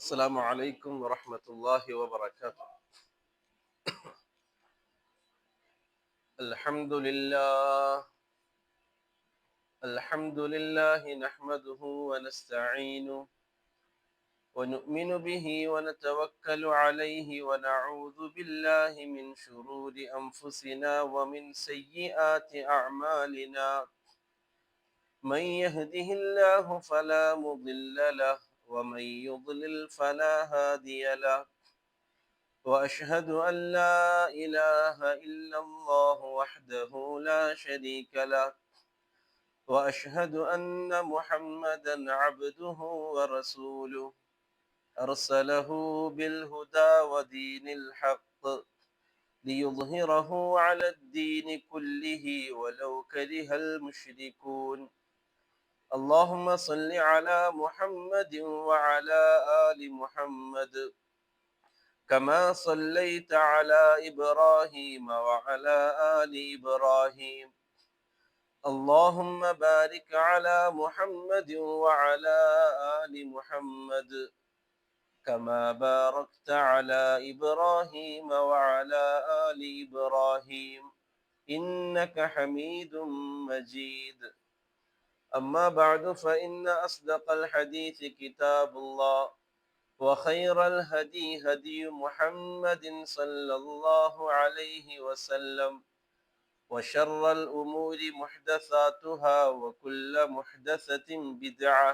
السلام عليكم ورحمة الله وبركاته. الحمد لله نحمده ونستعينه ونؤمن به ونتوكل عليه ونعوذ بالله من شرور أنفسنا ومن سيئات أعمالنا. من يهده الله فلا مضل له ومن يضلل فلا هادي له. وأشهد أن لا إله إلا الله وحده لا شريك له. وأشهد أن محمدا عبده ورسوله أرسله بالهدى ودين الحق ليظهره على الدين كله ولو كره المشركون. اللهم صل على محمد وعلى آل محمد كما صليت على إبراهيم وعلى آل إبراهيم. اللهم بارك على محمد وعلى آل محمد كما باركت على إبراهيم وعلى آل إبراهيم إنك حميد مجيد. أما بعد فإن أصدق الحديث كتاب الله وخير الهدي هدي محمد صلى الله عليه وسلم وشر الأمور محدثاتها وكل محدثة بدعة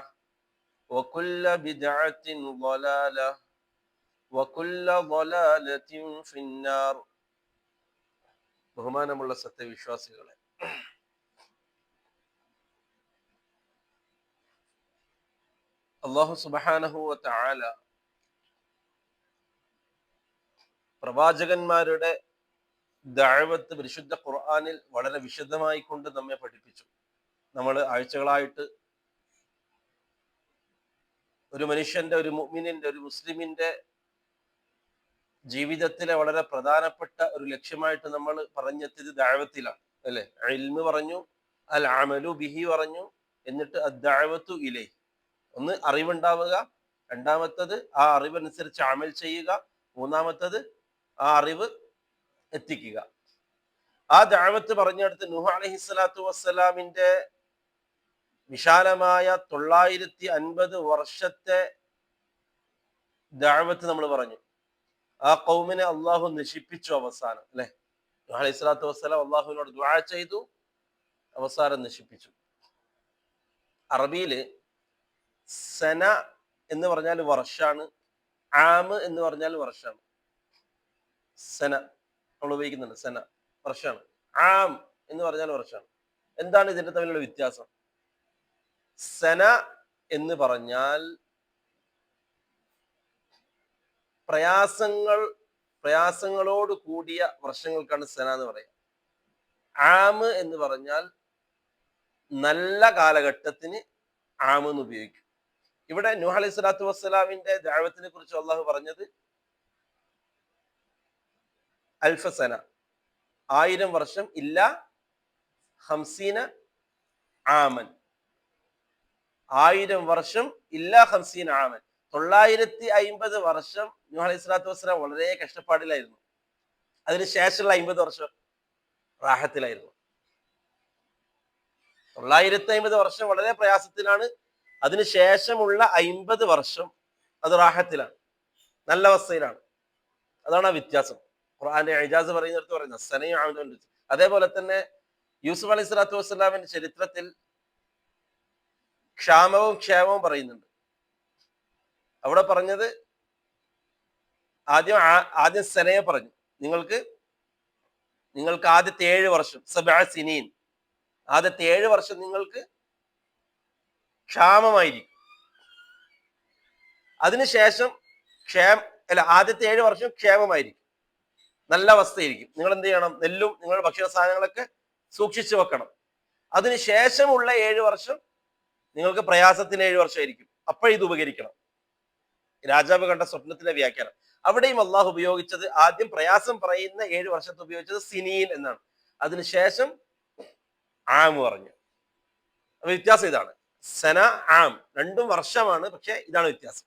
وكل بدعة ضلالة وكل ضلالة في النار. ബഹുമാനമുള്ള സത്യവിശ്വാസികളെ, അല്ലാഹു സുബ്ഹാനഹു വ തആല പ്രവാചകന്മാരുടെ ദഅവത്ത് പരിശുദ്ധ ഖുർആനിൽ വളരെ വിശദമായി കൊണ്ട് നമ്മെ പഠിപ്പിച്ചു. നമ്മൾ ആഴ്ചകളായിട്ട് ഒരു മനുഷ്യന്റെ, ഒരു മുഅ്മിനിന്റെ, ഒരു മുസ്ലിമിന്റെ ജീവിതത്തിലെ വളരെ പ്രധാനപ്പെട്ട ഒരു ലക്ഷ്യമായിട്ട് നമ്മൾ പറഞ്ഞെത്തിയത് ദഅവത്തിലാണ്, അല്ലെ? ഇൽമ് പറഞ്ഞു, അൽ അമലു ബിഹി പറഞ്ഞു, എന്നിട്ട് അദ്ദഅവത്തു ഇലൈഹി. ഒന്ന് അറിവുണ്ടാവുക, രണ്ടാമത്തത് ആ അറിവനുസരിച്ച് അമൽ ചെയ്യുക, മൂന്നാമത്തത് ആ അറിവ് എത്തിക്കുക. ആ ദഅവത്ത് പറഞ്ഞെടുത്ത് നൂഹ് അലൈഹിസ്സലാത്തു വസ്സലാമിന്റെ വിശാലമായ 950 വർഷത്തെ ദഅവത്ത് നമ്മൾ പറഞ്ഞു. ആ ഖൗമിനെ അള്ളാഹു നശിപ്പിച്ചു അവസാനം, അല്ലെ? നൂഹ് അലൈഹിസ്സലാത്തു വസ്സലാം അള്ളാഹുവിനോട് ദുആ ചെയ്തു, അവസാനം നശിപ്പിച്ചു. അറബിയില് സന എന്ന് പറഞ്ഞാൽ വർഷാണ്, ആമ് എന്ന് പറഞ്ഞാൽ വർഷാണ്. സന നമ്മൾ ഉപയോഗിക്കുന്നുണ്ട്, സന വർഷാണ്. ആം എന്ന് പറഞ്ഞാൽ വർഷാണ്. എന്താണ് ഇതിന്റെ തമ്മിലുള്ള വ്യത്യാസം? സന എന്ന് പറഞ്ഞാൽ പ്രയാസങ്ങളോട് കൂടിയ വർഷങ്ങൾക്കാണ് സന എന്ന് പറയുക. ആമ് എന്ന് പറഞ്ഞാൽ നല്ല കാലഘട്ടത്തിന് ആമ് എന്ന് ഉപയോഗിക്കും. ഇവിടെ നൂഹ് അലൈഹി സ്വലാത്തു വസ്സലാമിന്റെ ദഅവത്തിനെ കുറിച്ച് അള്ളാഹു പറഞ്ഞത് അൽഫസന, 1000 വർഷം, ഇല്ല 50 ആമൻ, 1000 വർഷം, ഇല്ല 50 ആമൻ. 950 വർഷം നൂഹ് അലൈഹി സ്വലാത്തു വസ്സലാം വളരെ കഷ്ടപ്പാടിലായിരുന്നു. അതിനുശേഷമുള്ള 50 വർഷം റാഹത്തിലായിരുന്നു. 950 വർഷം വളരെ പ്രയാസത്തിലാണ്. അതിനുശേഷമുള്ള 50 വർഷം അത് റാഹത്തിലാണ്, നല്ല അവസ്ഥയിലാണ്. അതാണ് ആ വ്യത്യാസം. ഖുർആന്റെ ഇജാസ് പറയുന്നിടത്ത് പറയുന്നത് സനയും ആമലും. അതേപോലെ തന്നെ യൂസുഫ് അലൈഹി സ്വലാത്തു വസ്സലാമിന്റെ ചരിത്രത്തിൽ ക്ഷാമവും ക്ഷേമവും പറയുന്നുണ്ട്. അവിടെ പറഞ്ഞത് ആദ്യം സനയെ പറഞ്ഞു, നിങ്ങൾക്ക് ആദ്യത്തെ 7 വർഷം, സബഅ സിനീൻ, ആദ്യത്തെ 7 വർഷം നിങ്ങൾക്ക് ക്ഷാമമായിരിക്കും. അതിനുശേഷം ആദ്യത്തെ 7 വർഷം ക്ഷേമമായിരിക്കും, നല്ല അവസ്ഥയായിരിക്കും. നിങ്ങൾ എന്ത് ചെയ്യണം? നെല്ലും നിങ്ങളുടെ ഭക്ഷണ സാധനങ്ങളൊക്കെ സൂക്ഷിച്ചു വെക്കണം. അതിനുശേഷമുള്ള 7 വർഷം നിങ്ങൾക്ക് പ്രയാസത്തിന് 7 വർഷമായിരിക്കും. അപ്പോഴിത് ഉപകരിക്കണം. രാജാവ് കണ്ട സ്വപ്നത്തിന്റെ വ്യാഖ്യാനം. അവിടെയും അള്ളാഹു ഉപയോഗിച്ചത്, ആദ്യം പ്രയാസം പറയുന്ന 7 വർഷത്തെ ഉപയോഗിച്ചത് സിനീൻ എന്നാണ്. അതിനുശേഷം ആം പറഞ്ഞു. അപ്പൊ വ്യത്യാസം ഇതാണ്. സന, ആം രണ്ടും വർഷമാണ്, പക്ഷെ ഇതാണ് വ്യത്യാസം.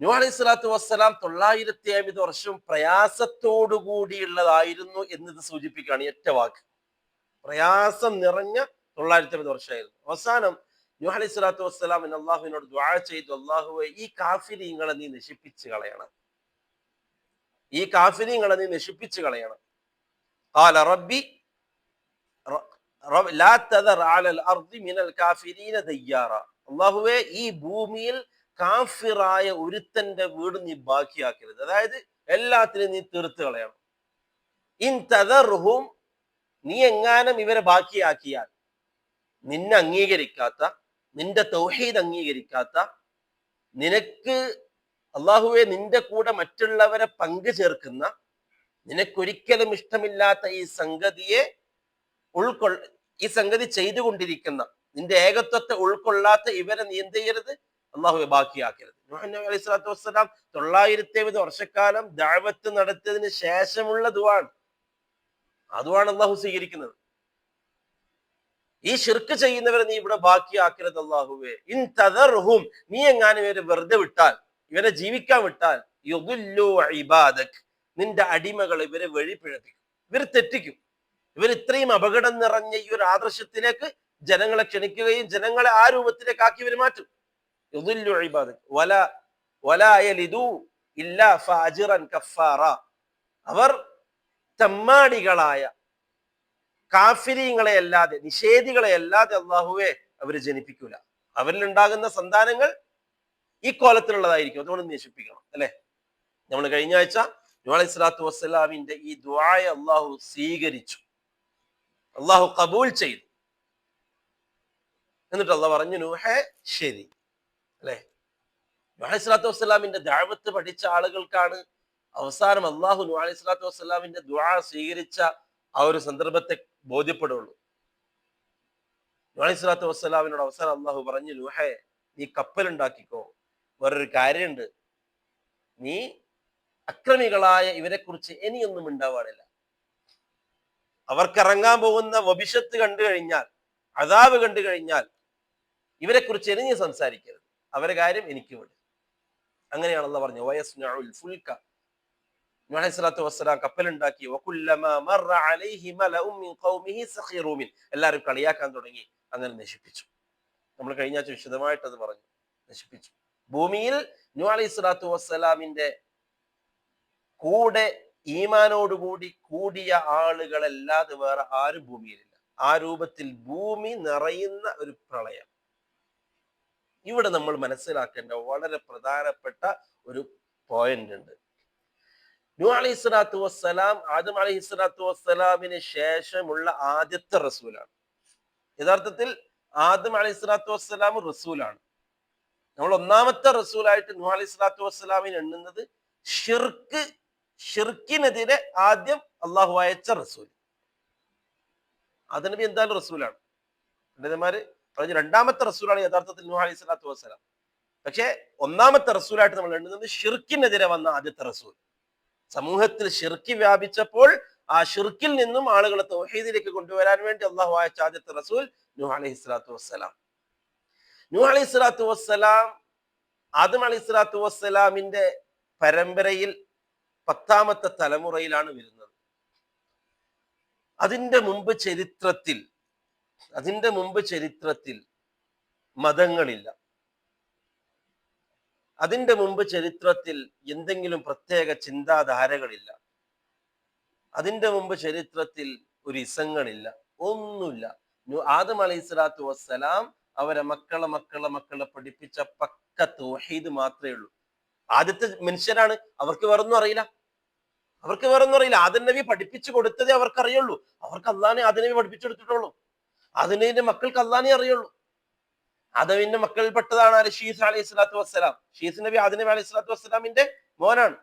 നൂഹ് അലൈഹി സ്വലാത്തു വസ്സലാം 950 വർഷം പ്രയാസത്തോടു കൂടിയുള്ളതായിരുന്നു എന്നത് സൂചിപ്പിക്കുകയാണ് ഈ ഒറ്റ വാക്ക്. പ്രയാസം നിറഞ്ഞ 950 വർഷമായിരുന്നു. അവസാനം നൂഹ് അലൈഹി സ്വലാത്തു വസ്സലാം അള്ളാഹുവിനോട് ദുആ ചെയ്തു, അള്ളാഹുവെ ഈ കാഫിരീങ്ങളെ നീ നശിപ്പിച്ചു കളയണം, ഈ കാഫിരീങ്ങളെ നീ നശിപ്പിച്ചു കളയണം. ഖാല റബ്ബി ലാ തദർ അലൽ അർദി മിനൽ കാഫിരീന ദയ്യാറ. അള്ളാഹുവെ ഈ ഭൂമിയിൽ കാഫിറായ ഒരുത്തന്റെ വീട് നീ ബാക്കിയാക്കരുത്, അതായത് എല്ലാത്തിനും നീ തീർത്ത് കളയണം. ഇൻ തദർഹും, നീ എങ്ങാനും ഇവരെ ബാക്കിയാക്കിയാൽ, നിന്നെ അംഗീകരിക്കാത്ത, നിന്റെ തൗഹീദ് അംഗീകരിക്കാത്ത, നിനക്ക് അള്ളാഹുവെ നിന്റെ കൂടെ മറ്റുള്ളവരെ പങ്കു ചേർക്കുന്ന, നിനക്കൊരിക്കലും ഇഷ്ടമില്ലാത്ത ഈ സംഗതിയെ ഈ സംഗതി ചെയ്തുകൊണ്ടിരിക്കുന്ന, നിന്റെ ഏകത്വത്തെ ഉൾക്കൊള്ളാത്ത ഇവരെ നീ എന്ത് ചെയ്യരുത്, അള്ളാഹുവെ ബാക്കിയാക്കരുത്. നൂഹ് നബി അലൈഹി സ്വലാത്തു വസ്സലാം 950 വർഷക്കാലം ദഅവത്ത് നടത്തിയതിന് ശേഷമുള്ള ദുആണ്. ആ ദുആണ് അള്ളാഹു സ്വീകരിക്കുന്നത്. ഈ ശിർക്ക് ചെയ്യുന്നവരെ നീ ഇവിടെ ബാക്കിയാക്കരുത് അള്ളാഹുവേ. ഇൻ തദർഹും, നീ എങ്ങാനും ഇവരെ വെറുതെ വിട്ടാൽ, ഇവരെ ജീവിക്കാൻ വിട്ടാൽ, യുദില്ലു ഇബാദക്, നിന്റെ അടിമകൾ ഇവരെ വഴിപിഴപ്പിക്കും, ഇവർ തെറ്റിക്കും. ഇവർ ഇത്രയും അപകടം നിറഞ്ഞ ഈ ഒരു ആദർശത്തിലേക്ക് ജനങ്ങളെ ക്ഷണിക്കുകയും ജനങ്ങളെ ആ രൂപത്തിലേക്ക് ആക്കി ഇവർ മാറ്റും. യുദില്ലു ഇബാദക് വലാ യലിദു ഇല്ലാ ഫാജിറൻ കഫാറ. അവർ തെമ്മാടികളായ കാഫിരീങ്ങളെ അല്ലാതെ, നിഷേധികളെ അല്ലാതെ അള്ളാഹുവെ അവര് ജനിപ്പിക്കൂല. അവരിൽ ഉണ്ടാകുന്ന സന്താനങ്ങൾ ഈ കോലത്തിലുള്ളതായിരിക്കും. അതുകൊണ്ട് നശിപ്പിക്കണം, അല്ലെ? നമ്മൾ കഴിഞ്ഞ ആഴ്ച നൂഹ് അലൈഹി സ്വലാത്തു വസ്സലാമിന്റെ ഈ ദുആയെ അള്ളാഹു സ്വീകരിച്ചു, അള്ളാഹു കബൂൽ ചെയ്തു. എന്നിട്ട് അള്ളാഹ് പറഞ്ഞു, നൂഹേ ശരി, അല്ലെ? നൂഹ് അലൈഹി സ്വലാത്തു വസ്സലാമിന്റെ ദഅവത്ത് പഠിച്ച ആളുകൾക്കാണ് അവസാനം അള്ളാഹു നൂഹ് അലൈഹി സ്വലാത്തു വസ്സലാമിന്റെ ദുആ സ്വീകരിച്ച ആ ഒരു സന്ദർഭത്തെ ബോധ്യപ്പെടുള്ളൂ. നൂഹ് അലൈഹി സ്വലാത്തു വസ്സലാമിനോട് അവസാനം അള്ളാഹു പറഞ്ഞു, നൂഹേ നീ കപ്പലുണ്ടാക്കിക്കോ, വേറൊരു കാര്യമുണ്ട്, നീ അക്രമികളായ ഇവരെ കുറിച്ച് ഇനിയൊന്നും ഉണ്ടാവാനില്ല. അവർക്ക് ഇറങ്ങാൻ പോകുന്ന വഭിഷത്ത് കണ്ടു കഴിഞ്ഞാൽ, അദാബ് കണ്ടു കഴിഞ്ഞാൽ ഇവരെ കുറിച്ച് ഇനി സംസാരിക്കരുത്, അവരെ കാര്യം എനിക്ക് വിട്. അങ്ങനെയാണല്ലോ പറഞ്ഞു. വയസ്നഉൽ ഫുൽക, നൂഹ് അലൈഹി സ്വലാത്തു വസ്സലാം കപ്പലുണ്ടാക്കി. വകുല്ലമാ മറ അലൈഹി മലഉം മിൻ ഖൗമിഹി സഖിറൂ മിൻ, എല്ലാവരും കളിയാക്കാൻ തുടങ്ങി. അങ്ങനെ നശിപ്പിച്ചു. നമ്മൾ കഴിഞ്ഞ ആഴ്ച വിശദമായിട്ട് അത് പറഞ്ഞു. നശിപ്പിച്ചു. ഭൂമിയിൽ നൂഹ് അലൈഹി സ്വലാത്തു വസ്സലാമിന്റെ കൂടെ ഈമാനോടുകൂടി കൂടിയ ആളുകളല്ലാതെ വേറെ ആരും ഭൂമിയിലില്ല. ആ രൂപത്തിൽ ഭൂമി നിറയുന്ന ഒരു പ്രളയം. ഇവിടെ നമ്മൾ മനസ്സിലാക്കേണ്ട വളരെ പ്രധാനപ്പെട്ട ഒരു പോയിന്റ് ഉണ്ട്. നൂഹ് അലൈഹി സ്വലാത്തു വസ്സലാം ആദം അലൈഹി സ്വലാത്തു വസ്സലാമിന് ശേഷമുള്ള ആദ്യത്തെ റസൂലാണ്. യഥാർത്ഥത്തിൽ ആദം അലൈഹി സ്വലാത്തു വസ്സലാം റസൂലാണ്. നമ്മൾ ഒന്നാമത്തെ റസൂലായിട്ട് നൂഹ് അലൈഹി സ്വലാത്തു വസ്സലാമിന് എണ്ണുന്നത് ഷിർക്കിനെതിരെ ആദ്യം അള്ളാഹു അയച്ച റസൂൽ. ആദം നബി എന്തായാലും റസൂലാണ്. പണ്ഡിതന്മാര് പറഞ്ഞ രണ്ടാമത്തെ റസൂലാണ് യഥാർത്ഥത്തിൽ നൂഹ് അലൈഹി സ്വലാത്തു വസ്സലാം. പക്ഷെ ഒന്നാമത്തെ റസൂലായിട്ട് നമ്മൾ എണ്ണുന്നത് ഷിർക്കിനെതിരെ വന്ന ആദ്യത്തെ റസൂൽ. സമൂഹത്തിൽ ഷിർക്ക് വ്യാപിച്ചപ്പോൾ ആ ഷിർക്കിൽ നിന്നും ആളുകളെ തൗഹീദിലേക്ക് കൊണ്ടുവരാൻ വേണ്ടി അള്ളാഹു അയച്ച ആദ്യത്തെ റസൂൽ നൂഹ് അലൈഹി സ്വലാത്തു വസ്സലാം. നൂഹ് അലൈഹി സ്വലാത്തു വസ്സലാം ആദം അലൈഹി സ്വലാത്തു വസ്സലാമിന്റെ പരമ്പരയിൽ 10ാമത്തെ തലമുറയിലാണ് വരുന്നത്. അതിന്റെ മുമ്പ് ചരിത്രത്തിൽ മതങ്ങളില്ല. അതിന്റെ മുമ്പ് ചരിത്രത്തിൽ എന്തെങ്കിലും പ്രത്യേക ചിന്താധാരകളില്ല. അതിന്റെ മുമ്പ് ചരിത്രത്തിൽ ഒരു ഇസങ്ങളില്ല, ഒന്നുമില്ല. ആദം അലൈഹി സ്വലാത്തു വസ്സലാം അവരെ മക്കളെ പഠിപ്പിച്ച പക്ക തൗഹീദ് മാത്രമേ ഉള്ളൂ. ആദ്യത്തെ മനുഷ്യരാണ്, അവർക്ക് വേറൊന്നും അറിയില്ല. ആദം നബി പഠിപ്പിച്ചു കൊടുത്തതേ അവർക്ക് അറിയുള്ളൂ. അവർക്ക് അള്ളാനെ ആദം നബി പഠിപ്പിച്ചെടുത്തിട്ടുള്ളൂ. ആദം നബിന്റെ മക്കൾക്ക് അള്ളാനെ അറിയുള്ളൂ. ആദമിന്റെ മക്കളിൽപ്പെട്ടതാണ് ഷീസ് അലൈഹി സ്വലാത്തു വസ്സലാം. ഷീസ് നബി ആദം നബി അലൈഹി സ്വലാത്തു വസ്സലാമിന്റെ മോനാണ്.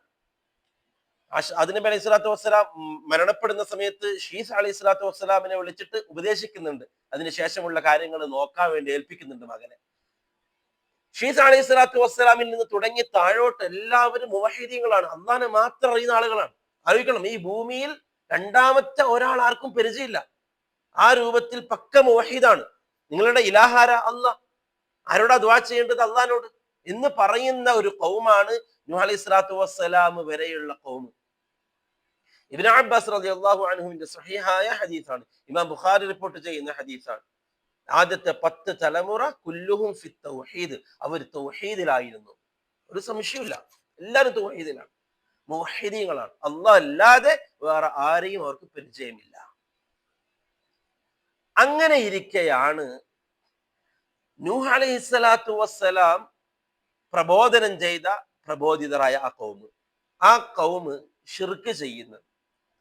ആദം നബി അലൈഹി സ്വലാത്തു വസ്സലാം മരണപ്പെടുന്ന സമയത്ത് ഷീസ് അലൈഹി സ്വലാത്തു വസ്സലാമിനെ വിളിച്ചിട്ട് ഉപദേശിക്കുന്നുണ്ട്. അതിനുശേഷമുള്ള കാര്യങ്ങൾ നോക്കാൻ വേണ്ടി ഏൽപ്പിക്കുന്നുണ്ട് മകനെ. ഷീസ് അലൈഹി സ്വലാത്തു വസ്സലാമിൽ നിന്ന് തുടങ്ങി താഴോട്ട് എല്ലാവരും മുവഹിദീങ്ങളാണ്, അള്ളാനെ മാത്രം അറിയുന്ന ആളുകളാണ്. അറിയിക്കണം, ഈ ഭൂമിയിൽ രണ്ടാമത്തെ ഒരാൾ ആർക്കും പരിചയമില്ല. ആ രൂപത്തിൽ പക്ക മുവഹിദാണ്. നിങ്ങളുടെ ഇലാഹാര അള്ളാഹ്. ആരോടാ ദുആ ചെയ്യേണ്ടത്? അള്ളാഹിനോട്. എന്ന് പറയുന്ന ഒരു ഖൗമാണ് നൂഹ് അലൈഹി സ്വലാത്തു വസ്സലാം വരെയുള്ള ഖൗം. ഇബ്നു അബ്ബാസ് റളിയല്ലാഹു അൻഹുവിന്റെ സ്വഹീഹായ ഹദീസാണ്, ഇമാം ബുഖാരി റിപ്പോർട്ട് ചെയ്യുന്ന ഹദീസാണ്. ആദ്യത്തെ 10 തലമുറ കുല്ലുഹും ഫി തൗഹീദ്, അവർ തൗഹീദിലായിരുന്നു, ഒരു സംശയമില്ല, എല്ലാവരും തൗഹീദിലാണ്, മുവഹ്ഹിദീങ്ങളാണ്. അല്ലാഹ് അല്ലാതെ വേറെ ആരെയും അവർക്ക് പരിചയമില്ല. അങ്ങനെ ഇരിക്കെയാണ് നൂഹ് അലൈഹി സ്വലാത്തു വസ്സലാം പ്രബോധനം ചെയ്ത പ്രബോധിതരായ ആ കൗമ് ഷിർക്ക് ചെയ്യുന്നത്.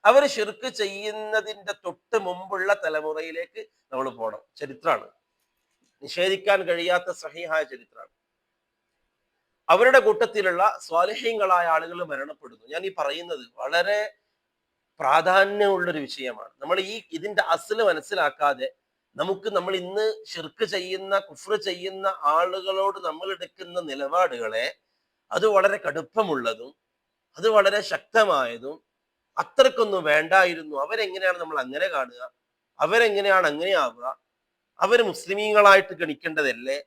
അവർ ഷിർക്ക് ചെയ്യുന്നതിന്റെ തൊട്ട് മുമ്പുള്ള തലമുറയിലേക്ക് നമ്മൾ പോകണം. ചരിത്രമാണ്, നിഷേധിക്കാൻ കഴിയാത്ത സഹീഹായ ചരിത്രമാണ്. അവരുടെ കൂട്ടത്തിലുള്ള സ്വാലിഹീങ്ങളായ ആളുകൾ മരണപ്പെടുന്നു. ഞാൻ ഈ പറയുന്നത് വളരെ പ്രാധാന്യമുള്ളൊരു വിഷയമാണ്. നമ്മൾ ഇതിന്റെ അസ്ല് മനസ്സിലാക്കാതെ നമ്മൾ ഇന്ന് ഷിർക്ക് ചെയ്യുന്ന, കുഫ്ർ ചെയ്യുന്ന ആളുകളോട് നമ്മൾ എടുക്കുന്ന നിലപാടുകളെ അത് വളരെ കടുപ്പമുള്ളതും അത് വളരെ ശക്തമായതും അത്രക്കൊന്നും വേണ്ടായിരുന്നു. അവരെങ്ങനെയാണ് നമ്മൾ അങ്ങനെ കാണുക, അവരെങ്ങനെയാണ് അങ്ങനെ ആവുക, അവര് മുസ്ലിമീങ്ങളായിട്ട് ഗണിക്കേണ്ടതല്ലേ,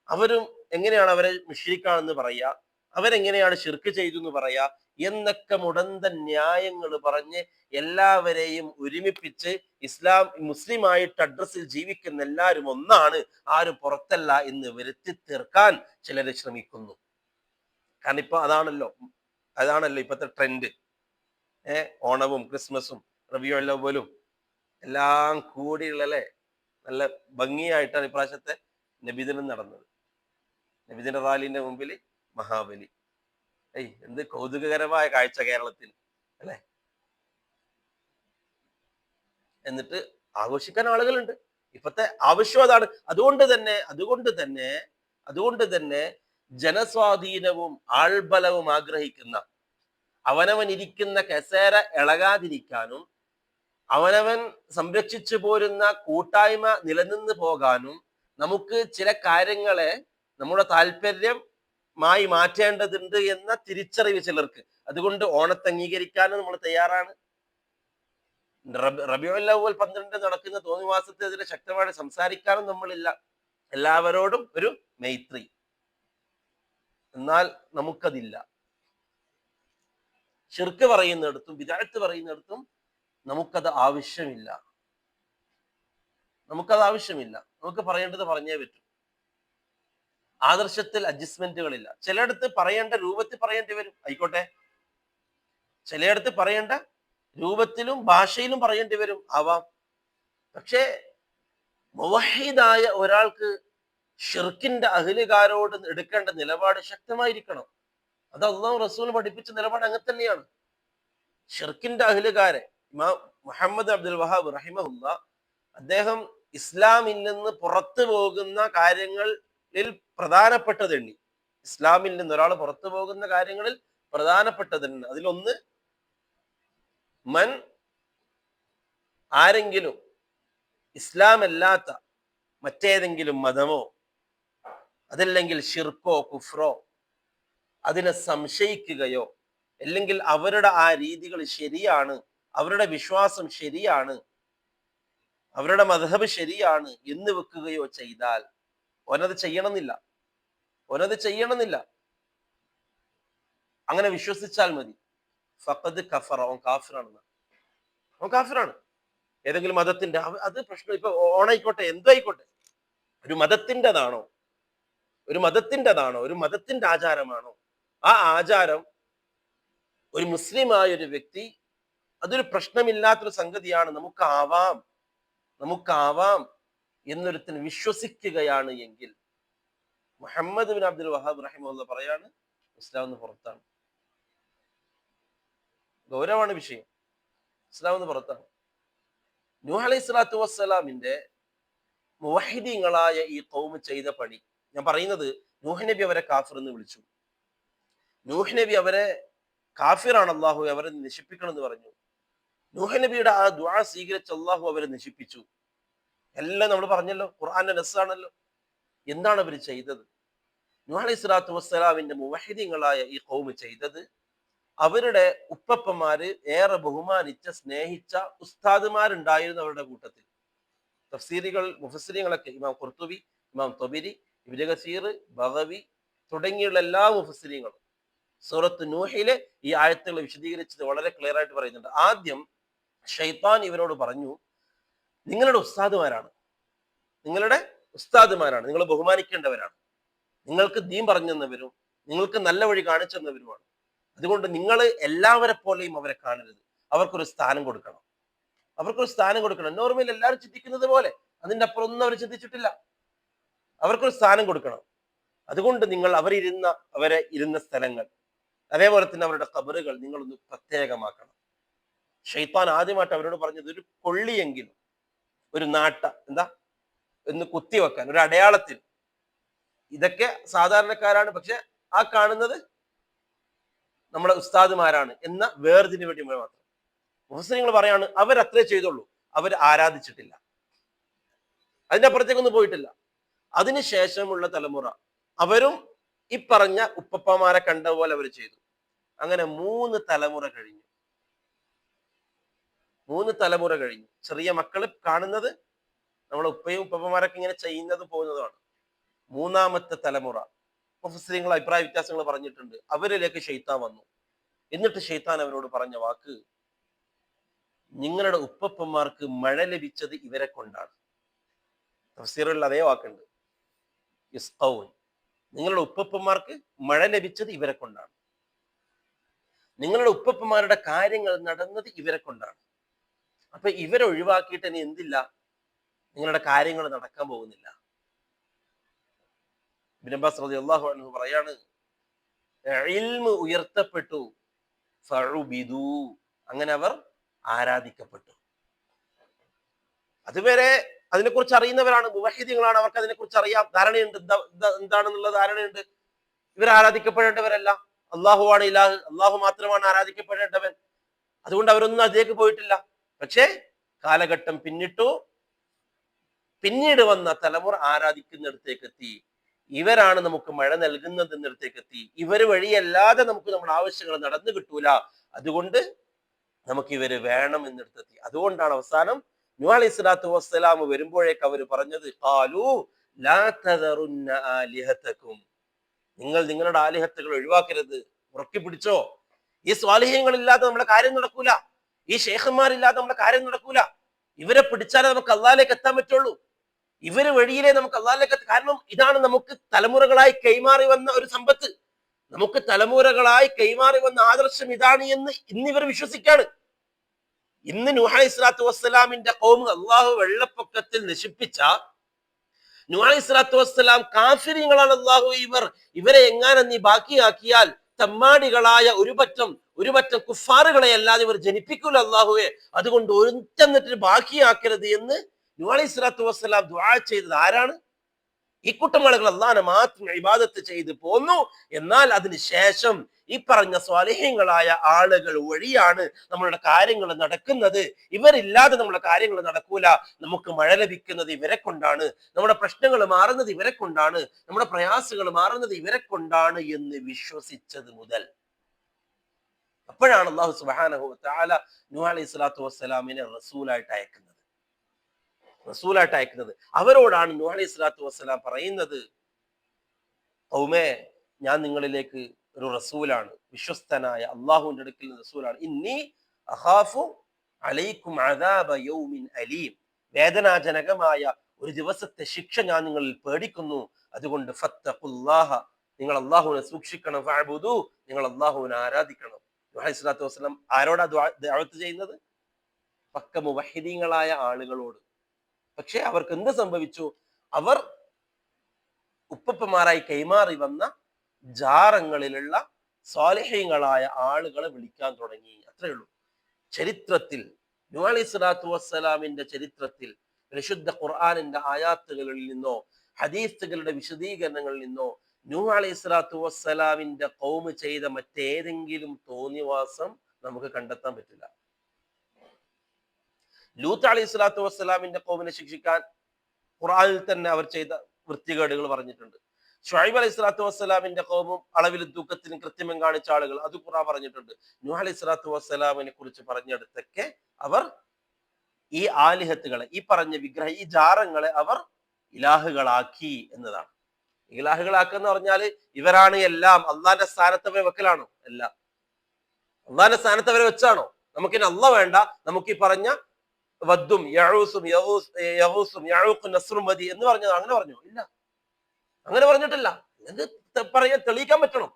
അവരും എങ്ങനെയാണ് അവരെ മുശ്രിക്കാണെന്ന് പറയാ, അവരെങ്ങനെയാണ് ഷിർക്ക് ചെയ്തു എന്ന് പറയാ എന്നൊക്കെ മുടന്ത ന്യായങ്ങൾ പറഞ്ഞ് എല്ലാവരെയും ഒരുമിപ്പിച്ച് മുസ്ലിമായിട്ട് അഡ്രസ്സിൽ ജീവിക്കുന്ന എല്ലാവരും ഒന്നാണ്, ആരും പുറത്തല്ല എന്ന് വരുത്തി തീർക്കാൻ ചിലർ ശ്രമിക്കുന്നു. കാരണം ഇപ്പൊ അതാണല്ലോ ഇപ്പോഴത്തെ ട്രെൻഡ്. ഓണവും ക്രിസ്മസും റബീഉൽ അവ്വലും എല്ലാം കൂടിയുള്ളല്ലേ, നല്ല ഭംഗിയായിട്ടാണ് ഇപ്രാവശ്യത്തെ നബിദിനം നടന്നത്. നബിദിന റാലിന്റെ മുമ്പിൽ മഹാബലി. എന്ത് കൗതുകകരമായ കാഴ്ച കേരളത്തിൽ അല്ലെ. എന്നിട്ട് ആഘോഷിക്കാൻ ആളുകളുണ്ട്. ഇപ്പത്തെ ആവശ്യം അതാണ്. അതുകൊണ്ട് തന്നെ ജനസ്വാധീനവും ആൾബലവും ആഗ്രഹിക്കുന്ന, അവനവൻ ഇരിക്കുന്ന കസേര ഇളകാതിരിക്കാനും അവനവൻ സംരക്ഷിച്ചു പോരുന്ന കൂട്ടായ്മ നിലനിന്ന് പോകാനും നമുക്ക് ചില കാര്യങ്ങളെ നമ്മുടെ താല്പര്യമായി മാറ്റേണ്ടതുണ്ട് എന്ന തിരിച്ചറിവ് ചിലർക്ക്. അതുകൊണ്ട് ഓണത്തെ അംഗീകരിക്കാനും നമ്മൾ തയ്യാറാണ്. റബീഉൽ അവ്വൽ 12 നടക്കുന്ന തോന്നിവാസത്തിനെതിരെ ശക്തമായിട്ട് സംസാരിക്കാനും നമ്മളില്ല. എല്ലാവരോടും ഒരു മൈത്രി. എന്നാൽ നമുക്കതില്ല. ഷിർക്ക് പറയുന്നിടത്തും ബിദ്അത്ത് പറയുന്നിടത്തും നമുക്കത് ആവശ്യമില്ല. നമുക്ക് പറയേണ്ടത് പറഞ്ഞേ പറ്റൂ. ആദർശത്തിൽ അഡ്ജസ്റ്റ്മെന്റുകളില്ല. ചിലയിടത്ത് പറയേണ്ട രൂപത്തിൽ പറയേണ്ടി വരും, ആയിക്കോട്ടെ. ചിലയിടത്ത് പറയേണ്ട രൂപത്തിലും ഭാഷയിലും പറയേണ്ടി വരും, ആവാം. പക്ഷേ മുവഹ്ഹിദായ ഒരാൾക്ക് ഷിർക്കിന്റെ അഹ്ലുകാരോട് എടുക്കേണ്ട നിലപാട് ശക്തമായിരിക്കണം. അത് അല്ലാഹു റസൂൽ പഠിപ്പിച്ച നിലപാട് അങ്ങനെ തന്നെയാണ്. ഷിർക്കിന്റെ അഹ്ലുകാരെ ഇമാം മുഹമ്മദ് അബ്ദുൽ വഹാബ് റഹിമഹുല്ലാ, അദ്ദേഹം ഇസ്ലാമിൽ നിന്ന് പുറത്തു പോകുന്ന കാര്യങ്ങളിൽ പ്രധാനപ്പെട്ടതെണ്ണി. ഇസ്ലാമിൽ നിന്ന് ഒരാൾ പുറത്തു പോകുന്ന കാര്യങ്ങളിൽ പ്രധാനപ്പെട്ടതെണ്ണി. അതിലൊന്ന്, ആരെങ്കിലും ഇസ്ലാം അല്ലാത്ത മറ്റേതെങ്കിലും മതമോ അതല്ലെങ്കിൽ ഷിർക്കോ കുഫ്രോ അതിനെ സംശയിക്കുകയോ അല്ലെങ്കിൽ അവരുടെ ആ രീതികൾ ശരിയാണ്, അവരുടെ വിശ്വാസം ശരിയാണ്, അവരുടെ മദ്ഹബ് ശരിയാണ് എന്ന് വെക്കുകയോ ചെയ്താൽ ഓനത് ചെയ്യണമെന്നില്ല. അങ്ങനെ വിശ്വസിച്ചാൽ മതി. ഫഖദ് കഫറ, അവൻ കാഫിറാണ്. ഏതെങ്കിലും മതത്തിന്റെ അത് പ്രശ്നം. ഇപ്പൊ ഓണായിക്കോട്ടെ, എന്തായിക്കോട്ടെ, ഒരു മതത്തിൻ്റെതാണോ, ഒരു മതത്തിന്റെ ആചാരമാണോ, ആ ആചാരം ഒരു മുസ്ലിമായ ഒരു വ്യക്തി, അതൊരു പ്രശ്നമില്ലാത്തൊരു സംഗതിയാണ്, നമുക്കാവാം എന്നൊരുത്തിന് വിശ്വസിക്കുകയാണ് എങ്കിൽ മുഹമ്മദ് ബിൻ അബ്ദുൽ വഹാബ് റഹിമഹുല്ലാഹ് പറയാണ്, ഇസ്ലാം എന്ന് പുറത്താണ്. ഗൗരവമാണ് വിഷയം. ഇസ്ലാം എന്ന് പുറത്താണ്. നൂഹ് അലൈഹി സ്വലാത്തു വസ്സലാമിന്റെ മുവഹിദീങ്ങളായ ഈ ഖൗം ചെയ്ത പണി, ഞാൻ പറയുന്നത്, നൂഹ് നബി അവരെ കാഫിർ എന്ന് വിളിച്ചു. നൂഹ് നബി അവരെ കാഫിറാണ്, അള്ളാഹു അവരെ നശിപ്പിക്കണം എന്ന് പറഞ്ഞു. നൂഹ് നബിയുടെ ആ ദുആ സ്വീകരിച്ച് അള്ളാഹു അവരെ നശിപ്പിച്ചു. എല്ലാം നമ്മൾ പറഞ്ഞല്ലോ, ഖുർആന്റെ നസ്സാണല്ലോ. എന്താണ് അവർ ചെയ്തത്? നൂഹ് അലൈഹി സ്വലാത്തു വസ്സലാമിന്റെ മുവഹിദീങ്ങളായ ഈ ഖൗം ചെയ്തത്, അവരുടെ ഉപ്പപ്പന്മാര് ഏറെ ബഹുമാനിച്ച സ്നേഹിച്ച ഉസ്താദുമാരുണ്ടായിരുന്നു അവരുടെ കൂട്ടത്തിൽ. മുഫസ്സിരികളൊക്കെ ഇമാം ഖുർത്തുബി, ഇമാം തൊബരി, ഇബ്നു കസീർ, ബഗവി, തുടങ്ങിയുള്ള എല്ലാ മുഫസ്സിരീങ്ങളും സൂറത്ത് നൂഹിലെ ഈ ആയത്തുകൾ വിശദീകരിച്ചത് വളരെ ക്ലിയർ ആയിട്ട് പറയുന്നുണ്ട്. ആദ്യം ഷൈത്താൻ ഇവരോട് പറഞ്ഞു, നിങ്ങളുടെ ഉസ്താദുമാരാണ്, നിങ്ങൾ ബഹുമാനിക്കേണ്ടവരാണ്, നിങ്ങൾക്ക് ദീൻ പറഞ്ഞു തന്നവരും നിങ്ങൾക്ക് നല്ല വഴി കാണിച്ചു തന്നവരുമാണ്. അതുകൊണ്ട് നിങ്ങൾ എല്ലാവരെ പോലെയും അവരെ കാണരുത്, അവർക്കൊരു സ്ഥാനം കൊടുക്കണം. നോർമൽ എല്ലാവരും ചിന്തിക്കുന്നത് പോലെ, അതിന്റെ അപ്പുറം ഒന്നും അവർ ചിന്തിച്ചിട്ടില്ല. അവർക്കൊരു സ്ഥാനം കൊടുക്കണം. അതുകൊണ്ട് നിങ്ങൾ അവരെ ഇരുന്ന സ്ഥലങ്ങൾ, അതേപോലെ തന്നെ അവരുടെ ഖബറുകൾ നിങ്ങളൊന്ന് പ്രത്യേകമാക്കണം. ഷൈത്താൻ ആദ്യമായിട്ട് അവരോട് പറഞ്ഞത്, ഒരു കൊള്ളിയെങ്കിലും, ഒരു ഒന്ന് കുത്തിവെക്കാൻ, ഒരു അടയാളത്തിൽ. ഇതൊക്കെ സാധാരണക്കാരാണ്, പക്ഷെ ആ കാണുന്നത് നമ്മുടെ ഉസ്താദുമാരാണ് എന്ന വേർതിരിവ് വേണ്ടി മാത്രം. മുഫസ്സിരീങ്ങൾ പറയാണ്, അവരത്രേ ചെയ്തുള്ളൂ, അവർ ആരാധിച്ചിട്ടില്ല, അതിന്റെ അപ്പുറത്തേക്കൊന്നും പോയിട്ടില്ല. അതിനുശേഷമുള്ള തലമുറ അവരും ഈ പറഞ്ഞ ഉപ്പപ്പമാരെ കണ്ട പോലെ അവർ ചെയ്തു. അങ്ങനെ 3 തലമുറ കഴിഞ്ഞു. ചെറിയ മക്കൾ കാണുന്നത് നമ്മളെ ഉപ്പയും ഉപ്പപ്പമാരൊക്കെ ഇങ്ങനെ ചെയ്യുന്നത് പോകുന്നതാണ്. 3ാമത്തെ തലമുറ, മുഫസ്സിരീങ്ങൾ അഭിപ്രായ വ്യത്യാസങ്ങൾ പറഞ്ഞിട്ടുണ്ട്, അവരിലേക്ക് ഷൈത്താൻ വന്നു. എന്നിട്ട് ഷൈത്താൻ അവരോട് പറഞ്ഞ വാക്ക്, നിങ്ങളുടെ ഉപ്പപ്പന്മാർക്ക് മഴ ലഭിച്ചത് ഇവരെ കൊണ്ടാണ്. തഫ്സീറിൽ അതേ വാക്കുണ്ട്, യസ്ഖൗൻ. നിങ്ങളുടെ ഉപ്പപ്പന്മാർക്ക് മഴ ലഭിച്ചത് ഇവരെ കൊണ്ടാണ്, നിങ്ങളുടെ ഉപ്പപ്പന്മാരുടെ കാര്യങ്ങൾ നടന്നത് ഇവരെ കൊണ്ടാണ്. അപ്പൊ ഇവരെ ഒഴിവാക്കിയിട്ട് ഇനി എന്തില്ല, നിങ്ങളുടെ കാര്യങ്ങൾ നടക്കാൻ പോകുന്നില്ല. ഇബ്നു അബ്ബാസ് റളിയല്ലാഹു അൻഹു പറയാണ്, ഇൽമു ഉയർത്തപ്പെട്ടു, ഫഉബിദു, അങ്ങനെ അവർ ആരാധിക്കപ്പെട്ടു. അതുവരെ അതിനെക്കുറിച്ച് അറിയുന്നവരാണ്, മുവഹിദീങ്ങളാണ്, അവർക്ക് അതിനെക്കുറിച്ച് അറിയാം, ധാരണയുണ്ട്, എന്താണെന്നുള്ള ധാരണയുണ്ട്. ഇവർ ആരാധിക്കപ്പെടേണ്ടവരല്ല, അള്ളാഹുവാണ് ഇലാഹ്, അള്ളാഹു മാത്രമാണ് ആരാധിക്കപ്പെടേണ്ടവൻ. അതുകൊണ്ട് അവരൊന്നും അതിലേക്ക് പോയിട്ടില്ല. പക്ഷേ കാലഘട്ടം പിന്നീട് വന്ന തലമുറ ആരാധിക്കുന്നിടത്തേക്ക് എത്തി. ഇവരാണ് നമുക്ക് മഴ നൽകുന്നത് എന്നിടത്തേക്ക് എത്തി. ഇവർ വഴിയല്ലാതെ നമുക്ക് നമ്മുടെ ആവശ്യങ്ങൾ നടന്നു കിട്ടൂല, അതുകൊണ്ട് നമുക്ക് ഇവര് വേണം എന്നിടത്തെത്തി. അതുകൊണ്ടാണ് അവസാനം നൂഹ് അലൈഹി സ്വലാത്തു വസ്സലാം വരുമ്പോഴേക്ക് അവർ പറഞ്ഞത്, ഖാലൂ ലാ തദറുന്ന ആലിഹതകും, നിങ്ങൾ നിങ്ങളുടെ ആലിഹത്തുകൾ ഒഴിവാക്കരുത്, ഉറക്കി പിടിച്ചോ. ഈ സ്വാലിഹ്യങ്ങളില്ലാതെ നമ്മുടെ കാര്യം നടക്കൂല, ഈ ശേഖന്മാരില്ലാതെ നമ്മുടെ കാര്യം നടക്കൂല. ഇവരെ പിടിച്ചാലേ നമുക്ക് അള്ളാഹിലേക്ക് എത്താൻ പറ്റുള്ളൂ, ഇവര് വഴിയിലേ നമുക്ക് അള്ളാഹിലേക്ക് എത്താൻ. കാരണം ഇതാണ് നമുക്ക് തലമുറകളായി കൈമാറി വന്ന ഒരു സമ്പത്ത്, നമുക്ക് തലമുറകളായി കൈമാറി വന്ന ആദർശം ഇതാണ് എന്ന് ഇന്നിവർ വിശ്വസിക്കാണ്. ഇന്ന് നൂഹ് അലൈഹി സ്വലാത്തു വസ്സലാമിന്റെ ഖൗം അള്ളാഹു വെള്ളപ്പൊക്കത്തിൽ നശിപ്പിച്ച നൂഹ് അലൈഹി സ്വലാത്തു വസ്സലാം കാഫിരീങ്ങളാണ്. ഇവരെ എങ്ങാനും നീ ബാക്കിയാക്കിയാൽ തമ്മാടികളായ ഒരു പറ്റം കുഫാറുകളെ അല്ലാതെ ഇവർ ജനിപ്പിക്കൂല അള്ളാഹുവെ, അതുകൊണ്ട് ഒറ്റന്നിട്ട് ബാക്കിയാക്കരുത് എന്ന് നൂഹ് അലൈഹി സ്വലാത്തു വസ്സലാം ദുആ ചെയ്തത് ആരാണ്? ഈ കൂട്ടം ആളുകൾ അള്ളാഹിനെ മാത്രം ഇബാദത്ത് ചെയ്ത് പോന്നു. എന്നാൽ അതിനുശേഷം ഈ പറഞ്ഞ സ്വാലിഹ്യങ്ങളായ ആളുകൾ വഴിയാണ് നമ്മളുടെ കാര്യങ്ങൾ നടക്കുന്നത്. ഇവരില്ലാതെ നമ്മുടെ കാര്യങ്ങൾ നടക്കൂല. നമുക്ക് മഴ ലഭിക്കുന്നത് ഇവരെ കൊണ്ടാണ്, നമ്മുടെ പ്രശ്നങ്ങൾ മാറുന്നത് ഇവരെ കൊണ്ടാണ്, നമ്മുടെ പ്രയാസങ്ങൾ മാറുന്നത് ഇവരെ കൊണ്ടാണ് എന്ന് വിശ്വസിച്ചത് മുതൽ, അപ്പോഴാണ് അല്ലാഹു സുബ്ഹാനഹു വ തആല നൂഹ് അലൈഹി സ്വലാത്തു വസ്സലാമിനെ റസൂലായിട്ട് അയക്കുന്നത്. അവരോടാണ് നൂഹ് അലൈഹി സ്വലാത്തു വസ്സലാം പറയുന്നത്, ഖൗമേ, ഞാൻ നിങ്ങളിലേക്ക് ഒരു റസൂലാണ്, വിശ്വസ്തനായ അള്ളാഹുവിന്റെ അടുക്കൽ നിന്ന് റസൂലാണ്. ഇന്നി അഖാഫു അലൈക്കും അദാബ യൗമിൻ അലീം, വേദനാജനകമായ ഒരു ദിവസത്തെ ശിക്ഷ ഞാൻ നിങ്ങളിൽ പേടിക്കുന്നു. അതുകൊണ്ട് ഫത്തഖുല്ലാഹ, നിങ്ങൾ അള്ളാഹുവിനെ സൂക്ഷിക്കണം, ഫഅബ്ദു, നിങ്ങൾ അള്ളാഹുവിനെ ആരാധിക്കണം. നൂഹ് അലൈഹി സ്വലാത്തു വസ്സലാം ആരോടാ ദഅവത്ത് ചെയ്യുന്നത്? പക്ക മുവഹിദീങ്ങളായ ആളുകളോട്. പക്ഷെ അവർക്ക് എന്ത് സംഭവിച്ചു? അവർ ഉപ്പപ്പമാരായി കൈമാറി വന്ന ജാറങ്ങളിലുള്ള സ്വാലിഹീങ്ങളായ ആളുകളെ വിളിക്കാൻ തുടങ്ങി. അത്രയേ ഉള്ളൂ. ചരിത്രത്തിൽ നൂഹ് അലൈഹി സ്വലാത്തു വസ്സലാമിന്റെ ചരിത്രത്തിൽ പരിശുദ്ധ ഖുർആനിന്റെ ആയാത്തുകളിൽ നിന്നോ ഹദീസുകളുടെ വിശദീകരണങ്ങളിൽ നിന്നോ നൂഹ് അലൈഹി സ്വലാത്തു വസ്സലാമിന്റെ ഖൗം ചെയ്ത മറ്റേതെങ്കിലും തോന്നിവാസം നമുക്ക് കണ്ടെത്താൻ പറ്റില്ല. ലൂത്ത് അലൈഹി സ്വലാത്തു വസ്സലാമിന്റെ ഖൗമിനെ ശിക്ഷിക്കാൻ ഖുർആനിൽ തന്നെ അവർ ചെയ്ത വൃത്തികേടുകൾ പറഞ്ഞിട്ടുണ്ട്. ഷുഐബ് അലൈഹി സ്വലാത്തു വസ്സലാമിന്റെ ഖൗമും അളവിലും തൂക്കത്തിനും കൃത്രിമം കാണിച്ച ആളുകൾ, അത് ഖുർആൻ പറഞ്ഞിട്ടുണ്ട്. നൂഹ് അലൈഹി സ്വലാത്തു വസ്സലാമിനെ കുറിച്ച് പറഞ്ഞെടുത്തൊക്കെ അവർ ഈ ആലിഹത്തുകളെ, ഈ പറഞ്ഞ ഈ ജാറങ്ങളെ അവർ ഇലാഹുകളാക്കി എന്നതാണ്. ഇലാഹുകളാക്കുന്ന പറഞ്ഞാല് ഇവരാണ് എല്ലാം, അള്ളാന്റെ സ്ഥാനത്ത് അവരെ വെക്കലാണോ? അല്ല. അള്ളാന്റെ സ്ഥാനത്ത് അവരെ വെച്ചാണോ? നമുക്കിനി അള്ള വേണ്ട, നമുക്ക് ഈ പറഞ്ഞ വദ്ദും യഊസും യഗൂസും യഊഖും നസ്റും മതി എന്ന് പറഞ്ഞത് അങ്ങനെ പറഞ്ഞു? ഇല്ല, അങ്ങനെ പറഞ്ഞിട്ടില്ല. പറയാൻ തെളിയിക്കാൻ പറ്റണം.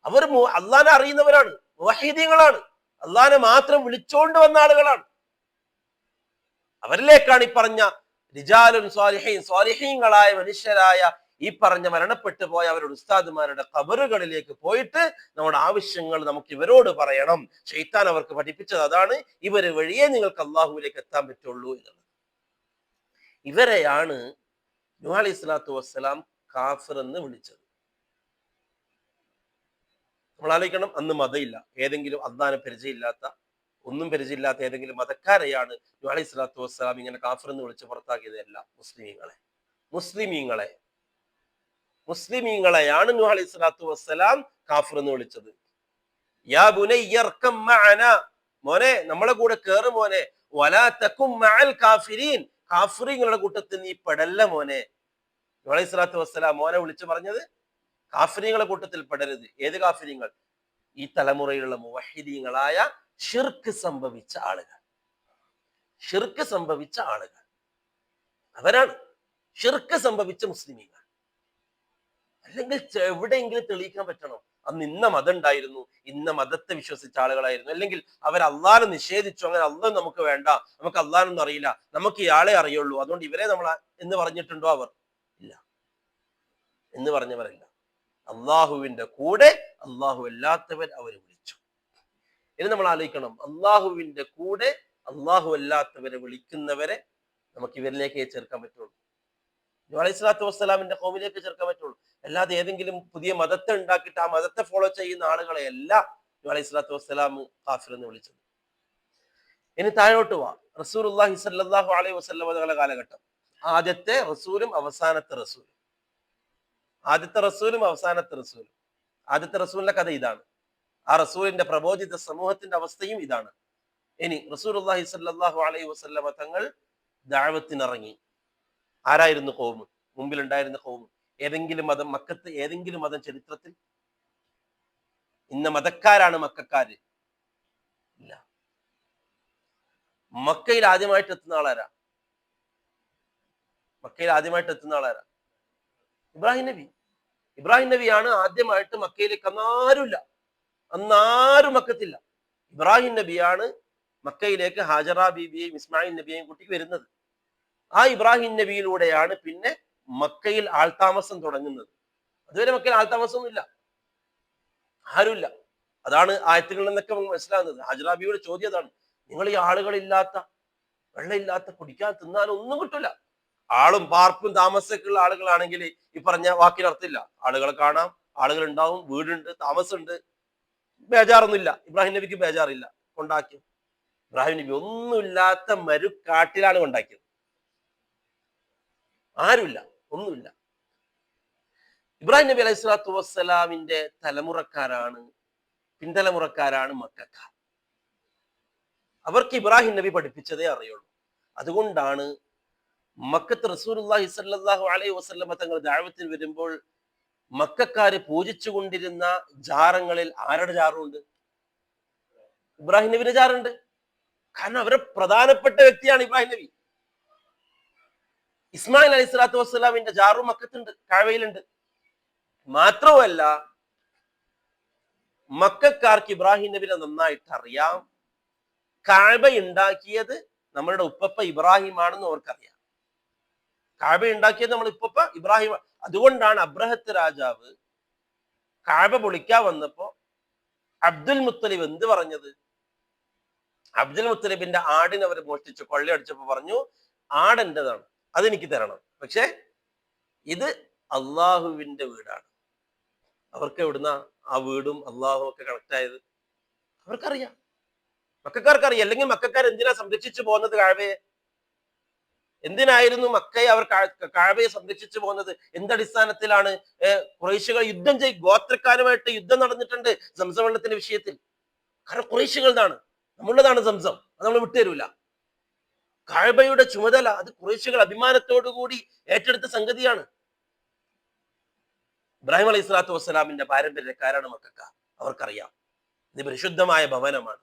അവർ അള്ളാനെ അറിയുന്നവരാണ്, മുവഹിദീങ്ങളാണ്, അള്ളാനെ മാത്രം വിളിച്ചോണ്ട് വന്ന ആളുകളാണ്. അവരിലേക്കാണ് ഈ പറഞ്ഞ റിജാലുൻ സ്വാലിഹീൻ, സ്വാലിഹീങ്ങളായ മനുഷ്യരായ ഈ പറഞ്ഞ മരണപ്പെട്ടു പോയ അവരുടെ ഉസ്താദുമാരുടെ ഖബറുകളിലേക്ക് പോയിട്ട് നമ്മുടെ ആവശ്യങ്ങൾ നമുക്ക് ഇവരോട് പറയണം. ശൈത്താൻ അവർക്ക് പഠിപ്പിച്ചത് അതാണ്. ഇവര് വഴിയേ നിങ്ങൾക്ക് അള്ളാഹുവിലേക്ക് എത്താൻ പറ്റുള്ളൂ എന്നുള്ളത്. ഇവരെയാണ് നൂഹ് അലൈഹി സ്വലാത്തു വസ്സലാം കാഫിർ എന്ന് വിളിച്ചത്. നമ്മൾ ആലോചിക്കണം, അന്ന് മതമില്ല, ഏതെങ്കിലും അള്ളാനെ പരിചയമില്ലാത്ത, ഒന്നും പരിചയമില്ലാത്ത ഏതെങ്കിലും മതക്കാരെയാണ് നൂഹ് അലൈഹി സ്വലാത്തു വസ്സലാം ഇങ്ങനെ കാഫിർ എന്ന് വിളിച്ച് പുറത്താക്കിയതല്ല. മുസ്ലിമീങ്ങളെയാണ് നൂഹ് അലൈഹി സ്വലാത്തു വസ്സലാം കാഫിർ എന്ന് വിളിച്ചത്. യാ ബുനയ്യർകം മഅനാ, മോനെ നമ്മളെ കൂടെ കേറ് മോനെ, വലാ തകും മഅൽ കാഫിരീൻ, കാഫിരീങ്ങളുടെ കൂട്ടത്തിൽ നീ പെടല്ല മോനെ. നൂഹ് അലൈഹി സ്വലാത്തു വസ്സലാം മോനെ വിളിച്ചു പറഞ്ഞത് കാഫിരീങ്ങളുടെ കൂട്ടത്തിൽ പെടരുത്. ഏത് കാഫിരീങ്ങൾ? ഈ തലമുറയിലുള്ള മുവഹിദീങ്ങളായ ഷിർക്ക് സംഭവിച്ച ആളുകൾ, അവരാണ് ഷിർക്ക് സംഭവിച്ച മുസ്ലിമീങ്ങൾ. അല്ലെങ്കിൽ എവിടെയെങ്കിലും തെളിയിക്കാൻ പറ്റണം അന്ന് ഇന്ന മതം ഉണ്ടായിരുന്നു, ഇന്ന മതത്തെ വിശ്വസിച്ച ആളുകളായിരുന്നു, അല്ലെങ്കിൽ അവർ അള്ളാനെ നിഷേധിച്ചു, അങ്ങനെ അള്ളാഹ് നമുക്ക് വേണ്ട, നമുക്ക് അള്ളാനൊന്നും അറിയില്ല, നമുക്ക് ഇയാളെ അറിയുള്ളൂ, അതുകൊണ്ട് ഇവരെ നമ്മൾ എന്ന് പറഞ്ഞിട്ടുണ്ടോ? അവർ ഇല്ല എന്ന് പറഞ്ഞവരല്ല. അള്ളാഹുവിന്റെ കൂടെ അള്ളാഹു അല്ലാത്തവർ അവർ വിളിച്ചു. ഇനി നമ്മൾ ആലോചിക്കണം, അള്ളാഹുവിന്റെ കൂടെ അള്ളാഹു അല്ലാത്തവരെ വിളിക്കുന്നവരെ നമുക്ക് ഇവരിലേക്ക് ചേർക്കാൻ പറ്റുള്ളൂ, നൂഹ് അലൈഹി സ്വലാത്തു വസ്സലാമിന്റെ ഖൗമിലേക്ക് ചേർക്കാൻ പറ്റുള്ളൂ. അല്ലാതെ ഏതെങ്കിലും പുതിയ മതത്തെ ഉണ്ടാക്കിയിട്ട് ആ മതത്തെ ഫോളോ ചെയ്യുന്ന ആളുകളെ അല്ല നൂഹ് അലൈഹി സ്വലാത്തു വസ്സലാം കാഫിർ എന്ന് വിളിച്ചത്. ഇനി താഴോട്ട് പോവാ. റസൂലുള്ളാഹി സ്വല്ലല്ലാഹു അലൈഹി വസല്ലം തങ്ങളുടെ കാലഘട്ടം, ആദ്യത്തെ റസൂലും അവസാനത്തെ റസൂലും. ആദ്യത്തെ റസൂലിന്റെ കഥ ഇതാണ്. ആ റസൂലിന്റെ പ്രബോധിത സമൂഹത്തിന്റെ അവസ്ഥയും ഇതാണ്. ഇനി റസൂലുള്ളാഹി സ്വല്ലല്ലാഹു അലൈഹി വസല്ലം തങ്ങൾ ദഅവത്തിനിറങ്ങി. ആരായിരുന്നു ഖൗം? മുമ്പിൽ ഉണ്ടായിരുന്ന ഖൗം ഏതെങ്കിലും മതം, മക്കത്ത് ഏതെങ്കിലും മതം ചരിത്രത്തിൽ ഇന്ന മതക്കാരാണ് മക്കക്കാര്? ഇല്ല. മക്കയിൽ ആദ്യമായിട്ട് എത്തുന്ന ആളാരാ? ഇബ്രാഹിം നബിയാണ് ആദ്യമായിട്ട് മക്കയിലേക്ക്. അന്നാരും മക്കത്തില്ല. ഇബ്രാഹിം നബിയാണ് മക്കയിലേക്ക് ഹാജറ ബീബിയെയും ഇസ്മായിൽ നബിയെയും കൂട്ടി വരുന്നത്. ആ ഇബ്രാഹിം നബിയിലൂടെയാണ് പിന്നെ മക്കയിൽ ആൾതാമസം തുടങ്ങുന്നത്. അതുവരെ മക്കയിൽ ആൾതാമസമൊന്നുമില്ല, ആരുമില്ല. അതാണ് ആയത്തുകളിൽ നിന്നൊക്കെ മനസ്സിലാകുന്നത്. ഹാജറ ബീവിയുടെ ചോദ്യം അതാണ്, നിങ്ങൾ ഈ ആളുകളില്ലാത്ത, വെള്ളമില്ലാത്ത, കുടിക്കാൻ തിന്നാനും ഒന്നും കിട്ടില്ല, ആളും പാർപ്പും താമസമൊക്കെ ഉള്ള ആളുകളാണെങ്കിൽ ഈ പറഞ്ഞ വാക്കിനർത്ഥമില്ല. ആളുകളെ കാണാം, ആളുകൾ ഉണ്ടാവും, വീടുണ്ട്, താമസമുണ്ട്, ബേജാറൊന്നുമില്ല. ഇബ്രാഹിം നബിക്ക് ബേജാറില്ല. കൊണ്ടാക്കി ഇബ്രാഹിം നബി ഒന്നുമില്ലാത്ത മരുക്കാട്ടിലാണ് കൊണ്ടാക്കിയത്. ആരുമില്ല, ഒന്നുമില്ല. ഇബ്രാഹിം നബി അലൈഹി സ്വലാത്തു വസ്സലാമിന്റെ പിന്തലമുറക്കാരാണ് മക്കക്കാർ. അവർക്ക് ഇബ്രാഹിം നബി പഠിപ്പിച്ചതേ അറിയുള്ളൂ. അതുകൊണ്ടാണ് മക്കത്ത് റസൂലുള്ളാഹി സ്വല്ലല്ലാഹു അലൈഹി വസല്ലം തങ്ങൾ ദഅവത്തിൽ വരുമ്പോൾ മക്കക്കാര് പൂജിച്ചു കൊണ്ടിരുന്ന ജാറങ്ങളിൽ ആരുടെ ജാറുണ്ട്? ഇബ്രാഹിം നബിയുടെ ജാറുണ്ട്. കാരണം അവരെ പ്രധാനപ്പെട്ട വ്യക്തിയാണ് ഇബ്രാഹിം നബി. ഇസ്മായിൽ അലൈഹി സ്വലാത്തു വസ്സലാമിന്റെ ജാറും മക്കത്തുണ്ട്, കഅബയിലുണ്ട്. മാത്രമല്ല മക്കക്കാർക്ക് ഇബ്രാഹിം നബിനെ നന്നായിട്ട് അറിയാം. കഅബ ഉണ്ടാക്കിയത് നമ്മളുടെ ഉപ്പപ്പ ഇബ്രാഹിം ആണെന്ന് അവർക്കറിയാം. കഅബ ഉണ്ടാക്കിയത് നമ്മൾ ഉപ്പപ്പ ഇബ്രാഹിം. അതുകൊണ്ടാണ് അബ്രഹത്ത് രാജാവ് കഅബ പൊളിക്കാൻ വന്നപ്പോ അബ്ദുൽ മുത്തലിബ് എന്ത് പറഞ്ഞത്? അബ്ദുൽ മുത്തലിബിന്റെ ആടിനെ അവർ മോഷ്ടിച്ചു കൊള്ളയടിച്ചപ്പോ പറഞ്ഞു, ആടെന്റേതാണ്, അതെനിക്ക് തരണം, പക്ഷെ ഇത് അള്ളാഹുവിന്റെ വീടാണ്. അവർക്ക് എവിടുന്ന ആ വീടും അള്ളാഹും ഒക്കെ കണക്ട് ആയത്? അവർക്കറിയാം, മക്കക്കാർക്കറിയാം. അല്ലെങ്കിൽ മക്കക്കാർ എന്തിനാ സംരക്ഷിച്ചു പോകുന്നത് കഅബയെ? എന്തിനായിരുന്നു മക്കയെ അവർ കഅബയെ സംരക്ഷിച്ചു പോകുന്നത്? എന്തടിസ്ഥാനത്തിലാണ്? ഖുറൈശികൾ യുദ്ധം ഗോത്രക്കാരുമായിട്ട് യുദ്ധം നടന്നിട്ടുണ്ട് സംസം വെള്ളത്തിന്റെ വിഷയത്തിൽ. കാരണം ഖുറൈശികളുടെ നമ്മളുടേതാണ് സംസം, അത് നമ്മൾ വിട്ടുതരൂല. കഅബയുടെ ചുമതല അത് ഖുറൈശികൾ അഭിമാനത്തോടു കൂടി ഏറ്റെടുത്ത സംഗതിയാണ്. ഇബ്രാഹിം അലൈഹി സ്വലാത്തു വസ്സലാമിന്റെ പാരമ്പര്യക്കാരാണ് മക്കക്കാർ. അവർക്കറിയാം ഇത് പരിശുദ്ധമായ ഭവനമാണ്.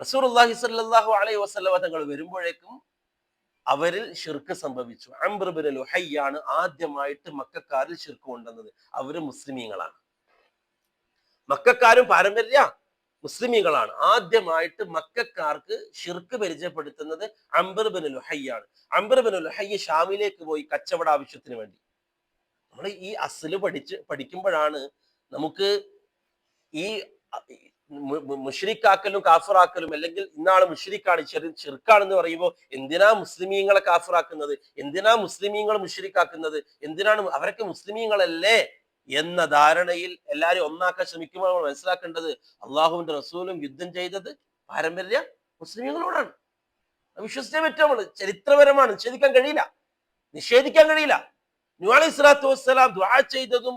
റസൂലുള്ളാഹി സ്വല്ലല്ലാഹു അലൈഹി വസല്ലമ തങ്ങൾ വരുമ്പോഴേക്കും അവരിൽ ഷിർക്ക് സംഭവിച്ചു. അംർ ഇബ്നു ലുഹയ്യാണ് ആദ്യമായിട്ട് മക്കക്കാരിൽ ഷിർക്ക് കൊണ്ടുവന്നത്. അവര് മുസ്ലിമീങ്ങളാണ്. മക്കക്കാരും പാരമ്പര്യ മുസ്ലിമീങ്ങളാണ്. ആദ്യമായിട്ട് മക്കക്കാർക്ക് ഷിർക്ക് പരിചയപ്പെടുത്തുന്നത് അംർ ഇബ്നു ലുഹയ്യാണ്. അംർ ഇബ്നു ലുഹയ്യ് ഷാമിലേക്ക് പോയി കച്ചവട ആവശ്യത്തിന് വേണ്ടി. നമ്മൾ ഈ അസ്ല് പഠിക്കുമ്പോഴാണ് നമുക്ക് ഈ മുശ്രിക്കാക്കലും കാഫിറാക്കലും, അല്ലെങ്കിൽ ഇന്നാള് മുശ്രിക്കാണ് ഷിർക്കാണെന്ന് പറയുമ്പോൾ എന്തിനാ മുസ്ലിമീങ്ങളെ കാഫിറാക്കുന്നത്, എന്തിനാ മുസ്ലിമീങ്ങൾ മുശ്രിക്കാക്കുന്നത്, എന്തിനാണ് അവരൊക്കെ മുസ്ലിമീങ്ങളല്ലേ എന്ന ധാരണയിൽ എല്ലാരും ഒന്നാക്കാൻ ശ്രമിക്കുമ്പോൾ നമ്മൾ മനസ്സിലാക്കേണ്ടത് അള്ളാഹുവിന്റെ റസൂലും യുദ്ധം ചെയ്തത് പാരമ്പര്യ മുസ്ലിമീങ്ങളോടാണ്. വിശ്വസിച്ചേ പറ്റും. നമ്മൾ ചരിത്രപരമാണ്, നിഷേധിക്കാൻ കഴിയില്ല. നൂഹ് അലൈഹി സ്വലാത്തു വസ്സലാം ദുആ ചെയ്തതും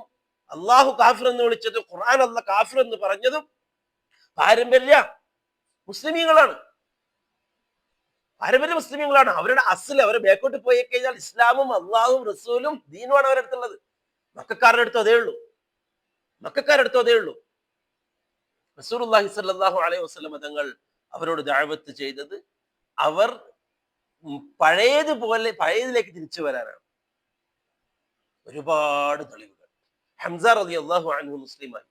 അള്ളാഹു കാഫിർ എന്ന് വിളിച്ചതും ഖുർആൻ അല്ലാഹ് കാഫിർ എന്ന് പറഞ്ഞതും പാരമ്പര്യ മുസ്ലിമീങ്ങളാണ്. പാരമ്പര്യ മുസ്ലിമീങ്ങളാണ്. അവരുടെ അസ്ൽ, അവരെ ബേക്കോട്ട് പോയി കഴിഞ്ഞാൽ ഇസ്ലാമും അള്ളാഹും റസൂലും ദീനുമാണ് അവരുടെ അടുത്തുള്ളത്. മക്കക്കാരുടെ അടുത്ത് അതേ ഉള്ളൂ. റസൂലുള്ളാഹി സ്വല്ലല്ലാഹു അലൈഹി വസല്ലം തങ്ങൾ അവരോട് ദഅവത്ത് ചെയ്തത് അവർ പഴയതിലേക്ക് തിരിച്ചു വരാനാണ്. ഒരുപാട് തെളിവുകൾ. ഹംസ റളിയല്ലാഹു അൻഹു മുസ്ലിമായി.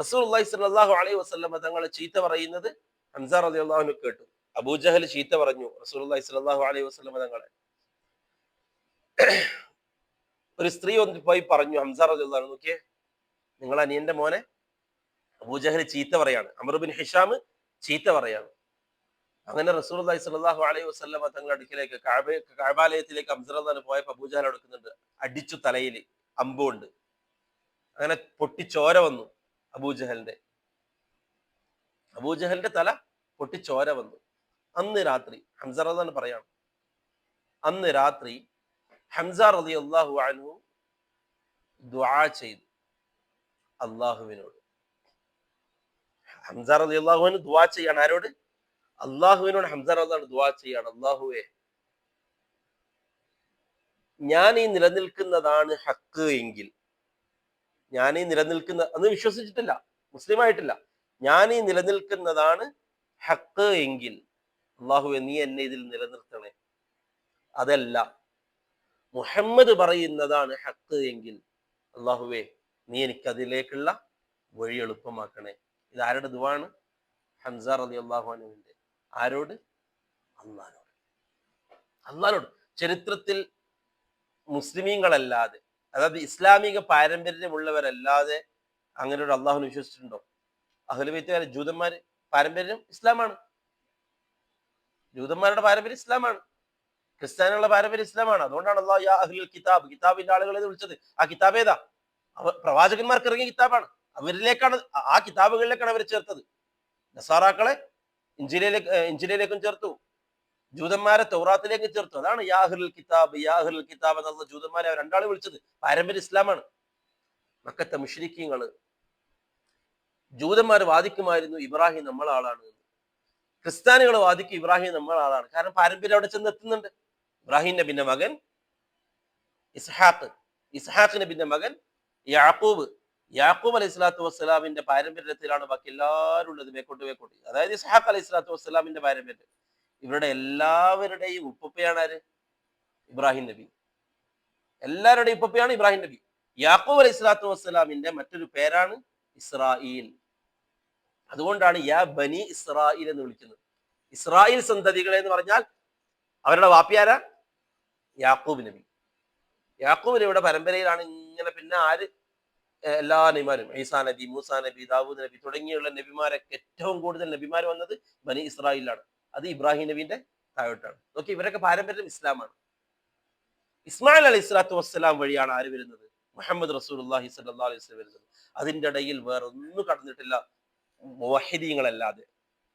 റസൂലുള്ളാഹി സ്വല്ലല്ലാഹു അലൈഹി വസല്ലം തങ്ങളെ ചീത്ത പറയുന്നത് ഹംസ റളിയല്ലാഹു അൻഹു കേട്ടു. അബൂജഹൽ ചീത്ത പറഞ്ഞു റസൂലുള്ളാഹി സ്വല്ലല്ലാഹു അലൈഹി വസല്ലം തങ്ങളെ. ഒരു സ്ത്രീ പോയി പറഞ്ഞു ഹംസ റളിയല്ലാഹു അൻഹു, നോക്കിയേ, നിങ്ങൾ അനിയന്റെ മോനെ അബൂജഹൽ ചീത്ത പറയാണ്, അംർ ഇബ്നു ഹിഷാം ചീത്ത പറയാണ്. അങ്ങനെ റസൂലുള്ളാഹി സ്വല്ലല്ലാഹു അലൈഹി വസല്ലം തങ്ങളുടെ അടുക്കിലേക്ക് കഅബാലയത്തിലേക്ക് ഹംസ റളിയല്ലാഹു അൻഹു പോയപ്പോൾ അബൂജഹൽ എടുക്കുന്നുണ്ട്. അടിച്ചു തലയിൽ അമ്പുണ്ട്. അങ്ങനെ പൊട്ടിച്ചോര വന്നു. അബൂജഹലിന്റെ തല പൊട്ടിച്ചോര വന്നു. അന്ന് രാത്രി ഹംസ റളിയല്ലാഹു അൻഹു പറയാണ്, അന്ന് രാത്രി ഹംസ റളിയല്ലാഹു അൻഹു ദുആ ചെയ്തു അള്ളാഹുവിനോട്. ഹംസ റളിയല്ലാഹു അൻഹു ദുആ ചെയ്യാണ്. ആരോട്? അള്ളാഹുവിനോട് ഹംസ റളിയല്ലാഹു അൻഹു ദുആ ചെയ്യാണ്. അള്ളാഹുവേ, ഞാൻ ഈ നിലനിൽക്കുന്നതാണ് ഹക്ക് എങ്കിൽ, അന്ന് വിശ്വസിച്ചിട്ടില്ല, മുസ്ലിം ആയിട്ടില്ല, ഞാൻ ഈ നിലനിൽക്കുന്നതാണ് ഹക്ക് എങ്കിൽ അള്ളാഹുവേ നീ എന്നെ ഇതിൽ നിലനിർത്തണേ. അതല്ല, മുഹമ്മദ് പറയുന്നതാണ് ഹക്ക് എങ്കിൽ അള്ളാഹുവേ നീ എനിക്ക് അതിലേക്കുള്ള വഴി എളുപ്പമാക്കണേ. ഇത് ആരുടെ ദുആണ്? ഹംസ റളിയല്ലാഹു അൻഹുവിന്റെ. ആരോട്? അള്ളാഹുവിനോട്. ചരിത്രത്തിൽ മുസ്ലിമീങ്ങളല്ലാതെ, അതായത് ഇസ്ലാമിക പാരമ്പര്യമുള്ളവരല്ലാതെ അങ്ങനെ ഒരു അള്ളാഹുവിനെ വിശ്വസിച്ചിട്ടുണ്ടോ? അഹ്ലുൽ ബൈത്തുകാർ, ജൂതന്മാര് പാരമ്പര്യം ഇസ്ലാമാണ്. ജൂതന്മാരുടെ പാരമ്പര്യം ഇസ്ലാമാണ്. ക്രിസ്ത്യാനികളുടെ പാരമ്പര്യം ഇസ്ലാമാണ്. അതുകൊണ്ടാണ് അള്ളാഹു യാ അഹ്ലുൽ കിതാബ്, കിതാബിന്റെ ആളുകളെ വിളിച്ചത്. ആ കിതാബ് ഏതാ? പ്രവാചകന്മാർക്ക് ഇറങ്ങിയ കിതാബാണ്. ആ കിതാബുകളിലേക്കാണ് അവർ ചേർത്തത്. നസാറാക്കളെ ഇഞ്ചിലയിലേക്കും ചേർത്തു, ജൂതന്മാരെ തൗറാത്തിലേക്ക് ചേർത്തു. അതാണ് യാ അഹ്ലുൽ കിതാബ് എന്നുള്ള ജൂതന്മാരെ അവർ രണ്ടാളും വിളിച്ചത്. പാരമ്പര്യം ഇസ്ലാമാണ്. മക്കത്തെ മുശ്രിക്കീങ്ങള്, ജൂതന്മാർ വാദിക്കുമായിരുന്നു ഇബ്രാഹിം നമ്മളെ ആളാണ്. ക്രിസ്ത്യാനികൾ വാദിക്കും ഇബ്രാഹിം നമ്മളെ ആളാണ്. കാരണം പാരമ്പര്യം അവിടെ ചെന്ന് എത്തുന്നുണ്ട്. ഇബ്രാഹിം നബിന്റെ മകൻ ഇസ്ഹാഖ് നബിന്റെ മകൻ യാക്കൂബ് അലൈഹി സ്വലാത്തു വസ്സലാമിന്റെ പാരമ്പര്യത്തിലാണ് ബാക്കി എല്ലാവരും ഉള്ളത്, വേക്കോട്ട്. അതായത് ഇസ്ഹാഖ് അലൈഹി സ്വലാത്തു വസ്സലാമിന്റെ പാരമ്പര്യം. ഇവരുടെ എല്ലാവരുടെയും ഉപ്പയാണ് ആര്? ഇബ്രാഹിം നബി. എല്ലാവരുടെയും ഉപ്പയാണ് ഇബ്രാഹിം നബി. യാക്കൂബ് അലൈഹി സ്വലാത്തു വസ്സലാമിന്റെ മറ്റൊരു പേരാണ് ഇസ്രായേൽ. അതുകൊണ്ടാണ് യാ ബനി ഇസ്രായേൽ എന്ന് വിളിക്കുന്നത്. ഇസ്രായേൽ സന്തതികളെ എന്ന് പറഞ്ഞാൽ അവരുടെ വാപ്പിയാരാ? യാക്കൂബ് നബി. യാക്കൂബ് നബിയുടെ പരമ്പരയിലാണ് ഇങ്ങനെ പിന്നെ ആര്? എല്ലാ നബിമാരും, ഈസാ നബി, മൂസാ നബി, ദാവൂദ് നബി തുടങ്ങിയുള്ള നബിമാരൊക്കെ ഏറ്റവും കൂടുതൽ നബിമാർ വന്നത് ബനി ഇസ്രായേലിലാണ്. അത് ഇബ്രാഹിം നബിന്റെ താഴോട്ടാണ്. നോക്കി, ഇവരൊക്കെ പാരമ്പര്യം ഇസ്ലാമാണ്. ഇസ്മായിൽ അലൈഹി സ്വലാത്തു വസ്സലാം വഴിയാണ് ആര് വരുന്നത്? മുഹമ്മദ് റസൂലുള്ളാഹി സ്വല്ലല്ലാഹു അലൈഹി വസല്ലം വരുന്നത്. അതിന്റെ ഇടയിൽ വേറെ ഒന്നും കടന്നിട്ടില്ല മുവഹിദീങ്ങളല്ലാതെ,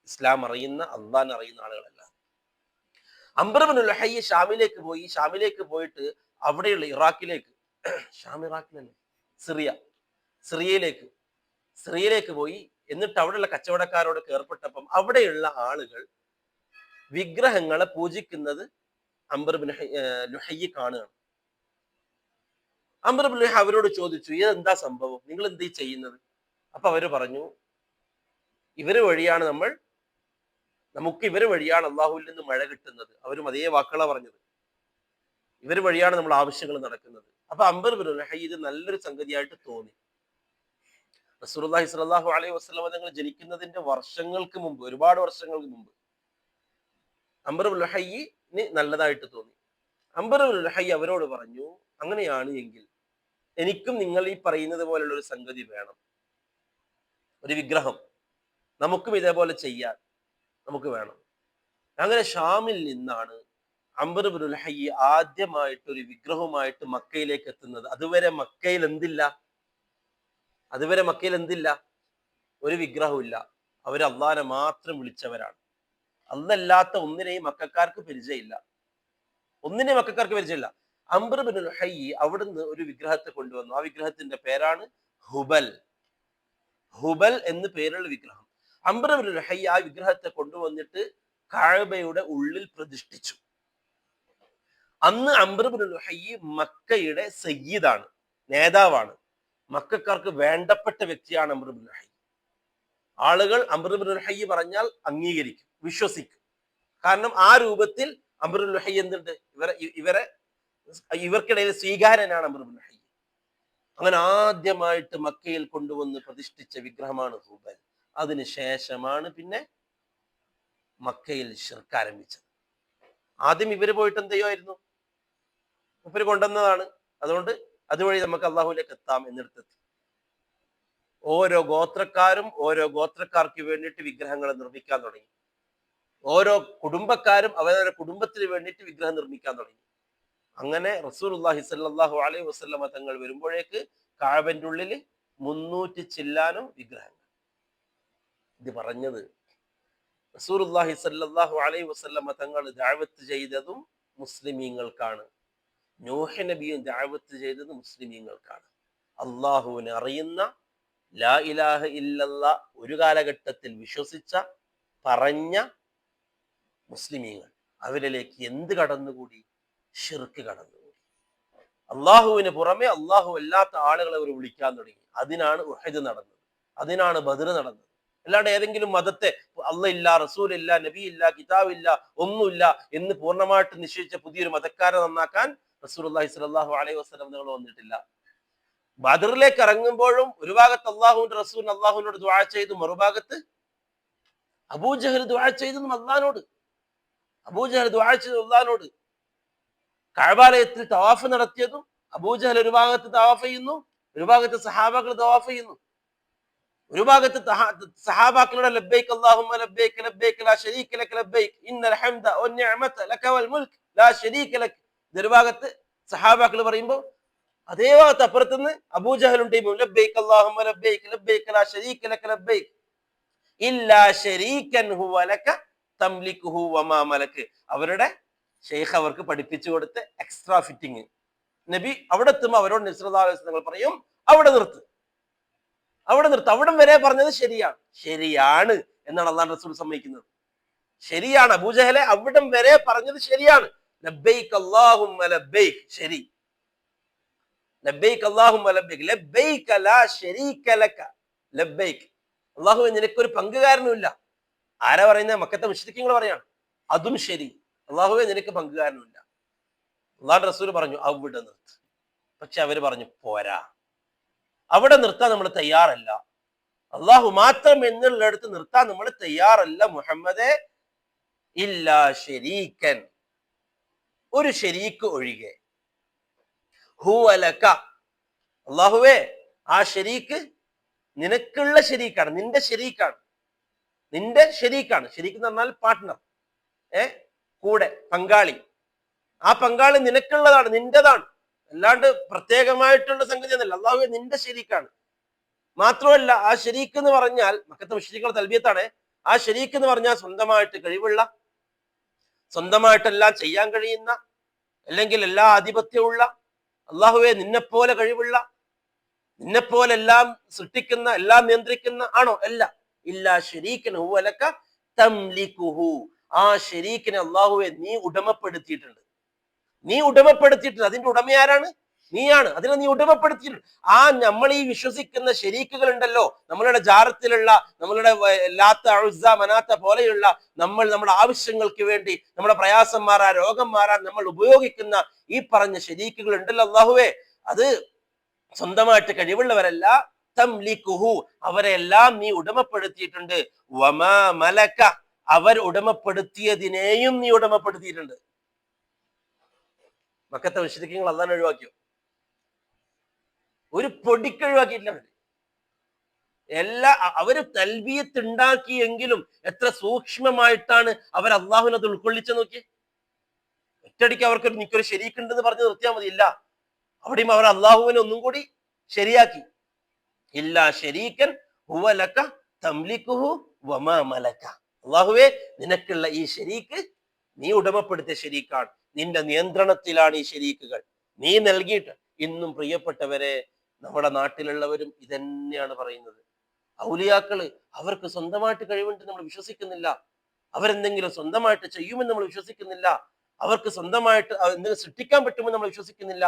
ഇസ്ലാം അറിയുന്ന, അള്ളാഹിനെ അറിയുന്ന ആളുകളല്ലാതെ. അംർ ഇബ്നു ലുഹയ്യ് ഷാമിലേക്ക് പോയിട്ട് അവിടെയുള്ള സിറിയയിലേക്ക് പോയി. എന്നിട്ട് അവിടെയുള്ള കച്ചവടക്കാരോട് ഏർപ്പെട്ടപ്പം അവിടെയുള്ള ആളുകൾ വിഗ്രഹങ്ങളെ പൂജിക്കുന്നത് അംർ ഇബ്നു ലുഹയ്യ് കാണുകയാണ്. അംർ ഇബ്നു ലുഹൈ അവരോട് ചോദിച്ചു, ഇതെന്താ സംഭവം, നിങ്ങൾ എന്താ ചെയ്യുന്നത്? അപ്പൊ അവര് പറഞ്ഞു, ഇവര് വഴിയാണ് നമുക്ക് ഇവര് വഴിയാണ് അള്ളാഹുവിൽ നിന്ന് മഴ കിട്ടുന്നത്. അവരും അതേ വാക്കുകളാ പറഞ്ഞത്, ഇവര് വഴിയാണ് നമ്മൾ ആവശ്യങ്ങൾ നടക്കുന്നത്. അപ്പൊ അംർ ഇബ്നു ലുഹൈ ഇത് നല്ലൊരു സംഗതിയായിട്ട് തോന്നി. റസൂലുള്ളാഹി സ്വല്ലല്ലാഹു അലൈഹി വസല്ലം തങ്ങൾ ജനിക്കുന്നതിന്റെ വർഷങ്ങൾക്ക് മുമ്പ്, ഒരുപാട് വർഷങ്ങൾക്ക് മുമ്പ് അംർ ഇബ്നു ലുഹൈന് നല്ലതായിട്ട് തോന്നി. അംർ ഇബ്നു ലുഹൈ അവരോട് പറഞ്ഞു, അങ്ങനെയാണ് എങ്കിൽ എനിക്കും നിങ്ങൾ ഈ പറയുന്നത് പോലുള്ള ഒരു സംഗതി വേണം, ഒരു വിഗ്രഹം നമുക്കും ഇതേപോലെ ചെയ്യാൻ നമുക്ക് വേണം. അങ്ങനെ ഷാമിൽ നിന്നാണ് അംർ ഇബ്നു ലുഹൈ ആദ്യമായിട്ട് ഒരു വിഗ്രഹവുമായിട്ട് മക്കയിലേക്ക് എത്തുന്നത്. അതുവരെ മക്കയിൽ എന്തില്ല, ഒരു വിഗ്രഹമില്ല. അവർ അള്ളാനെ മാത്രം വിളിച്ചവരാണ്. അല്ലല്ലാത്ത ഒന്നിനെയും മക്കാർക്ക് പരിചയമില്ല. അംർ ഇബ്നു ലുഹൈ അവിടുന്ന് ഒരു വിഗ്രഹത്തെ കൊണ്ടുവന്നു. ആ വിഗ്രഹത്തിന്റെ പേരാണ് ഹുബൽ എന്ന് പേരുള്ള വിഗ്രഹം. അംർ ഇബ്നു ലുഹൈ ആ വിഗ്രഹത്തെ കൊണ്ടുവന്നിട്ട് കഅബയുടെ ഉള്ളിൽ പ്രതിഷ്ഠിച്ചു. അന്ന് അംർ ഇബ്നു ലുഹൈ മക്കയുടെ സയ്യിദാണ്, നേതാവാണ്. മക്കക്കാർക്ക് വേണ്ടപ്പെട്ട വ്യക്തിയാണ് അംർ ഇബ്നു ലുഹൈ. ആളുകൾ അംർ ഇബ്നു ലുഹൈ പറഞ്ഞാൽ അംഗീകരിക്കും, വിശ്വസിക്കും. കാരണം ആ രൂപത്തിൽ അംർ ഇബ്നു ലുഹൈ എന്തുണ്ട്, ഇവർക്കിടയിൽ സ്വീകാര്യനാണ് അംർ ഇബ്നു ലുഹൈ. അങ്ങനെ ആദ്യമായിട്ട് മക്കയിൽ കൊണ്ടുവന്ന് പ്രതിഷ്ഠിച്ച വിഗ്രഹമാണ് ഹുബൽ. അതിനുശേഷമാണ് പിന്നെ മക്കയിൽ ശിർക്ക് ആരംഭിച്ചത്. ആദ്യം ഇവര് പോയിട്ട് എന്ത് ചെയ്യുമായിരുന്നു, ഇവര് കൊണ്ടുവന്നതാണ്. അതുകൊണ്ട് അതുവഴി നമുക്ക് അള്ളാഹുവിലേക്ക് എത്താം എന്നിടത്തെത്തി. ഓരോ ഗോത്രക്കാർക്ക് വേണ്ടിയിട്ട് വിഗ്രഹങ്ങൾ നിർമ്മിക്കാൻ തുടങ്ങി. ഓരോ കുടുംബക്കാരും അവരുടെ കുടുംബത്തിന് വേണ്ടിയിട്ട് വിഗ്രഹം നിർമ്മിക്കാൻ തുടങ്ങി. അങ്ങനെ റസൂലുള്ളാഹി സ്വല്ലല്ലാഹു അലൈഹി വസല്ലമ തങ്ങൾ വരുമ്പോഴേക്ക് കഅബന്റെ ഉള്ളിൽ 300 ചില്ലാനും വിഗ്രഹങ്ങൾ. ഇത് പറഞ്ഞത് റസൂലുള്ളാഹി സ്വല്ലല്ലാഹു അലൈഹി വസല്ലമ തങ്ങൾ ദഅവത്ത് ചെയ്തതും മുസ്ലിമീങ്ങൾക്കാണ്. നൂഹ് നബിയും ദഅവത്ത് ചെയ്തത് മുസ്ലിമീങ്ങൾക്കാണ്. അള്ളാഹുവിനെ അറിയുന്ന, ലാ ഇലാഹ ഇല്ലല്ലാ ഒരു കാലഘട്ടത്തിൽ വിശ്വസിച്ച പറഞ്ഞ മുസ്ലിമീങ്ങൾ അവരിലേക്ക് എന്ത് കടന്നുകൂടി, ശിർക്ക് കടന്നുകൂടി. അള്ളാഹുവിന് പുറമെ അള്ളാഹു അല്ലാത്ത ആളുകളെ അവർ വിളിക്കാൻ തുടങ്ങി. അതിനാണ് ഉഹദ് നടന്നത്, അതിനാണ് ബദർ നടന്നത്. അല്ലാണ്ട് ഏതെങ്കിലും മതത്തെ അള്ളാഹ് ഇല്ല, റസൂൽ ഇല്ല, നബി ഇല്ല, കിതാബ് ഇല്ല, ഒന്നുമില്ല എന്ന് പൂർണ്ണമായിട്ട് നിശ്ചയിച്ച പുതിയൊരു മതക്കാരെ നന്നാക്കാൻ റസൂലുള്ളാഹി സ്വല്ലല്ലാഹു അലൈഹി വസല്ലം തങ്ങൾ വന്നിട്ടില്ല. ബദറിലേക്ക് ഇറങ്ങുമ്പോഴും ഒരു ഭാഗത്ത് അള്ളാഹുവിന്റെ റസൂൽ അള്ളാഹുവിനോട് ദുആ ചെയ്തു, മറുഭാഗത്ത് അബൂജഹൽ ദുആ ചെയ്തതും അള്ളാഹിനോട്. അബൂജഹൽ ദുആ ചെയ്തു അള്ളാഹിനോട്. കഅബാലയത്തിൽ തവാഫ് നടത്തിയതും അബൂജഹൽ ഒരു ഭാഗത്ത് തവാഫ് ചെയ്യുന്നു, ഒരു ഭാഗത്ത് സഹാബാക്കൾ തവാഫ് ചെയ്യുന്നു. ഒരു ഭാഗത്ത് സഹാബാക്കളുടെ ലബ്ബൈക് അല്ലാഹുമ്മ ലബ്ബൈക് ലബ്ബൈക് ലാ ശരീക ലക ലബ്ബൈക് ഇന്നൽ ഹംദ വന്നിഅമത ലക വൽ മുൽക് ലാ ശരീക ലക. ഒരു ഭാഗത്ത് സഹാബാക്കൾ പറയുമ്പോൾ അതേ ഭാഗത്ത് അപ്പുറത്തുനിന്ന് അബൂജഹൽ ഉണ്ട്, ലബ്ബൈക് അല്ലാഹുമ്മ ലബ്ബൈക് ലബ്ബൈക് ലാ ശരീക ലക ലബ്ബൈക് ഇല്ലാ ശരീകൻ ഹുവ ലക തംലികുഹു വമാ മലക്. അവരുടെ ഷെയ്ഖ് അവർക്ക് പഠിപ്പിച്ചു കൊടുത്ത എക്സ്ട്രാ ഫിറ്റിംഗ്. നബി അവിടെ എത്തുമ്പോൾ അവരോട് നബി സല്ലല്ലാഹു അലൈഹി വസല്ലം പറയും, അവിടെ നിർത്ത്. അവിടം വരെ പറഞ്ഞത് ശരിയാണ് എന്നാണ് അള്ളാഹു റസൂൽ സമ്മതിക്കുന്നത്. ശരിയാണ്, അബൂജഹലെ അവിടം വരെ പറഞ്ഞത് ശരിയാണ്. ലബ്ബൈക് അല്ലാഹുമ്മ ലബ്ബൈക്, ശരി. ലബ്ബൈക് അല്ലാഹുമ്മ ലബ്ബൈക് ലബ്ബൈക ലാ ശരീക ലക ലബ്ബൈക്. അല്ലാഹുവേ നിനക്കൊരു പങ്കുകാരനുമില്ല. ആരാ പറയുന്നത്? മക്കത്തെ മുശ്രിക്കീങ്ങൾ പറയാണ്. അതും ശരി, അല്ലാഹുവേ നിനക്ക് പങ്കുകാരനുമില്ല. അള്ളാഹുവിന്റെ റസൂൽ പറഞ്ഞു അവിടെ നിർത്ത്. പക്ഷെ അവര് പറഞ്ഞു പോരാ, അവിടെ നിർത്താൻ നമ്മൾ തയ്യാറല്ല. അള്ളാഹു മാത്രം എന്നുള്ളിടത്ത് നിർത്താൻ നമ്മൾ തയ്യാറല്ല മുഹമ്മദേ. ഇല്ലാ ശരീക്കൻ, ഒരു ശരീക്ക് ഒഴികെ. ഹുവ ലക, അള്ളാഹുവേ ആ ശരീക്ക് നിനക്കുള്ള ശരീക്കാണ്, നിന്റെ ശരീക്കാണ്. ശരീക്ക് എന്ന് പറഞ്ഞാൽ പാർട്ട്ണർ, കൂടെ പങ്കാളി. ആ പങ്കാളി നിനക്കുള്ളതാണ്, നിന്റേതാണ്. അല്ലാണ്ട് പ്രത്യേകമായിട്ടുള്ള സംഗതി എന്നല്ല. അള്ളാഹുവേ നിന്റെ ശരീക്കാണ്. മാത്രമല്ല ആ ശരീക്ക് എന്ന് പറഞ്ഞാൽ, മക്കത്തെ മുശ്രിക്കുകളുടെ തൽബിയത്താണ്, ആ ശരീക്ക് എന്ന് പറഞ്ഞാൽ സ്വന്തമായിട്ട് കഴിവുള്ള, സ്വന്തമായിട്ടെല്ലാം ചെയ്യാൻ കഴിയുന്ന, അല്ലെങ്കിൽ എല്ലാ ആധിപത്യമുള്ള, അള്ളാഹുവേ നിന്നെപ്പോലെ കഴിവുള്ള, നിന്നെപ്പോലെ എല്ലാം സൃഷ്ടിക്കുന്ന, എല്ലാം നിയന്ത്രിക്കുന്ന ആണോ? അല്ല. ഇല്ലാ ശരീക്കൻ ഹുവ ലക തംലികുഹു. ആ ശരീക്കിനെ അള്ളാഹുവെ നീ ഉടമപ്പെടുത്തിയിട്ടുണ്ട്. അതിന്റെ ഉടമ ആരാണ്? നീയാണ്, അതിനെ നീ ഉടമപ്പെടുത്തിയിട്ടുണ്ട്. ആ നമ്മൾ ഈ വിശ്വസിക്കുന്ന ശരീക്കുകൾ ഉണ്ടല്ലോ, നമ്മളുടെ ജാറത്തിലുള്ള, നമ്മളുടെ ലാത്ത, ഉസ്സ, മനാത്ത പോലെയുള്ള നമ്മുടെ ആവശ്യങ്ങൾക്ക് വേണ്ടി, നമ്മുടെ പ്രയാസം മാറാൻ, രോഗം മാറാൻ നമ്മൾ ഉപയോഗിക്കുന്ന ഈ പറഞ്ഞ ശരീക്കുകൾ ഉണ്ടല്ലോ അല്ലാഹുവേ, അത് സ്വന്തമായിട്ട് കഴിവുള്ളവരല്ല. തംലികുഹു, അവരെല്ലാം നീ ഉടമപ്പെടുത്തിയിട്ടുണ്ട്. വമാ മലക, അവർ ഉടമപ്പെടുത്തിയതിനെയും നീ ഉടമപ്പെടുത്തിയിട്ടുണ്ട്. മക്കത്തെ മുശ്രിക്കുകൾ അല്ലാഹു ഒഴിവാക്കിയോ? ഒരു പൊടിക്ക് ഒഴിവാക്കിയിട്ടില്ല. അവര് തൽബിയത്ത് ഉണ്ടാക്കിയെങ്കിലും എത്ര സൂക്ഷ്മമായിട്ടാണ് അവർ അള്ളാഹുവിനെ അത് ഉൾക്കൊള്ളിച്ച നോക്കി. ഒറ്റയടിക്ക് അവർക്ക് നിക്കൊരു ശരീക്കുണ്ടെന്ന് പറഞ്ഞ് നിർത്തിയാൽ മതി. ഇല്ല, അവിടെയും അവർ അള്ളാഹുവിനെ ഒന്നും കൂടി ശരിയാക്കി. ഇല്ലാ ശരീക്കൻ ഹുവ ലക തംലികുഹു വമാ മലക. അള്ളാഹുവേ, നിനക്കുള്ള ഈ ശരീക്ക് നീ ഉടമപ്പെടുത്തിയ ശരീക്കാണ്, നിന്റെ നിയന്ത്രണത്തിലാണ് ഈ ശരീക്കുകൾ, നീ നൽകിയിട്ട്. ഇന്നും പ്രിയപ്പെട്ടവരെ, നമ്മുടെ നാട്ടിലുള്ളവരും ഇതന്നെയാണ് പറയുന്നത്. ഔലിയാക്കള് അവർക്ക് സ്വന്തമായിട്ട് കഴിവുണ്ട് നമ്മൾ വിശ്വസിക്കുന്നില്ല. അവരെന്തെങ്കിലും സ്വന്തമായിട്ട് ചെയ്യുമെന്ന് നമ്മൾ വിശ്വസിക്കുന്നില്ല. അവർക്ക് സ്വന്തമായിട്ട് എന്തെങ്കിലും സൃഷ്ടിക്കാൻ പറ്റുമെന്ന് നമ്മൾ വിശ്വസിക്കുന്നില്ല.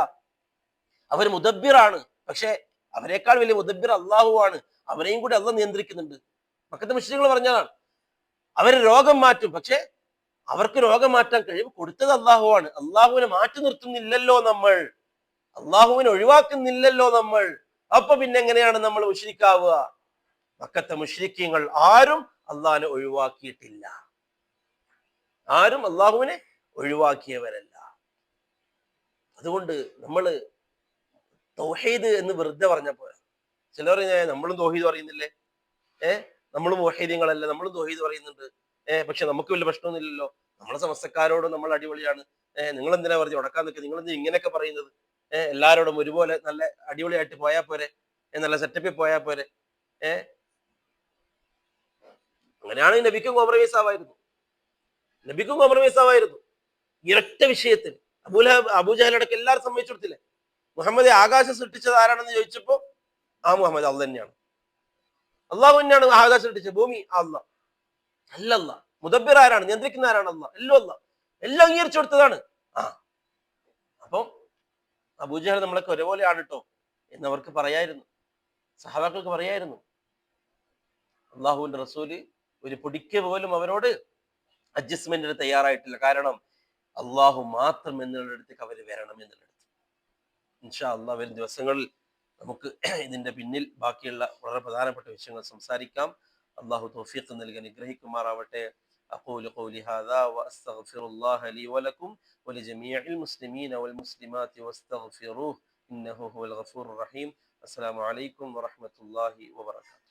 അവർ മുദബ്ബിറാണ്, പക്ഷെ അവരെക്കാൾ വലിയ മുദബ്ബിർ അള്ളാഹുവാണ്. അവരെയും കൂടി അള്ളാഹ് നിയന്ത്രിക്കുന്നുണ്ട്. മക്കത്തെ മുശ്രിക്കുകൾ പറഞ്ഞതാണ്, അവർ രോഗം മാറ്റും, പക്ഷെ അവർക്ക് രോഗം മാറ്റാൻ കഴിവ് കൊടുത്തത് അള്ളാഹുവാണ്. അള്ളാഹുവിനെ മാറ്റി നിർത്തുന്നില്ലല്ലോ നമ്മൾ, അള്ളാഹുവിനെ ഒഴിവാക്കുന്നില്ലല്ലോ നമ്മൾ. അപ്പൊ പിന്നെ എങ്ങനെയാണ് നമ്മൾ മുശ്രിക്കാവുക? മക്കത്തെ മുശ്രിക്കീങ്ങൾ ആരും അള്ളാഹിനെ ഒഴിവാക്കിയിട്ടില്ല, ആരും അള്ളാഹുവിനെ ഒഴിവാക്കിയവരല്ല. അതുകൊണ്ട് നമ്മള് തൗഹീദ് എന്ന് വെറുതെ പറഞ്ഞ പോലെ, ചിലർ നമ്മളും തൗഹീദ് പറയുന്നില്ലേ, നമ്മളും മുവഹീദീങ്ങളല്ലേ, നമ്മളും തൗഹീദ് പറയുന്നുണ്ട്, പക്ഷെ നമുക്ക് വലിയ പ്രശ്നമൊന്നുമില്ലല്ലോ, നമ്മളെ സമസ്തക്കാരോടും നമ്മൾ അടിപൊളിയാണ്, നിങ്ങൾ എന്തിനാ പറഞ്ഞ് ഉടക്കാൻ നിൽക്കുക, നിങ്ങൾ എന്തിനാ ഇങ്ങനെയൊക്കെ പറയുന്നത്, എല്ലാവരോടും ഒരുപോലെ നല്ല അടിപൊളിയായിട്ട് പോയാൽ പോരെ, നല്ല സെറ്റപ്പിൽ പോയാൽ പോരെ. അങ്ങനെയാണ് നബിക്കും കോംപ്രമൈസ് ആവായിരുന്നു, നബിക്കും കോംപ്രമൈസ് ആവായിരുന്നു ഈ ഒരൊറ്റ വിഷയത്തിൽ. അബൂജഹലടക്കം എല്ലാവരും സമ്മതിച്ചു കൊടുത്തില്ലേ? മുഹമ്മദ് ആകാശം സൃഷ്ടിച്ചത് ആരാണെന്ന് ചോദിച്ചപ്പോ മുഹമ്മദ് അള്ളാഹ് തന്നെയാണ്, അള്ളാഹു തന്നെയാണ് ആകാശം സൃഷ്ടിച്ചത്, ഭൂമി അള്ളാഹ് അല്ല. മുദബ്ബിർ ആരാണ്, നിയന്ത്രിക്കുന്ന ആരാണ്? അള്ളാഹ്. എല്ലാം അംഗീകരിച്ചു കൊടുത്തതാണ്. അപ്പം അബൂജഹൽ നമ്മളൊക്കെ ഒരേപോലെയാണ് കേട്ടോ എന്നവർക്ക് പറയായിരുന്നു, സഹാബാക്കൾക്ക് പറയായിരുന്നു. അള്ളാഹുവിന്റെ റസൂല് ഒരു പൊടിക്ക് പോലും അവരോട് അഡ്ജസ്റ്റ്മെന്റിന് തയ്യാറായിട്ടില്ല. കാരണം അള്ളാഹു മാത്രം എന്നുള്ളിടത്തേക്ക് അവർ വരണം എന്നുള്ളത്. ഇൻഷാ അള്ളാഹ് വരും ദിവസങ്ങളിൽ നമുക്ക് ഇതിന്റെ പിന്നിൽ ബാക്കിയുള്ള വളരെ പ്രധാനപ്പെട്ട വിഷയങ്ങൾ സംസാരിക്കാം. അള്ളാഹു തൗഫീഖ് നൽകി അനുഗ്രഹിക്കുമാറാവട്ടെ. أقول قولي هذا وأستغفر الله لي ولكم ولجميع المسلمين والمسلمات واستغفروه إنه هو الغفور الرحيم. السلام عليكم ورحمة الله وبركاته.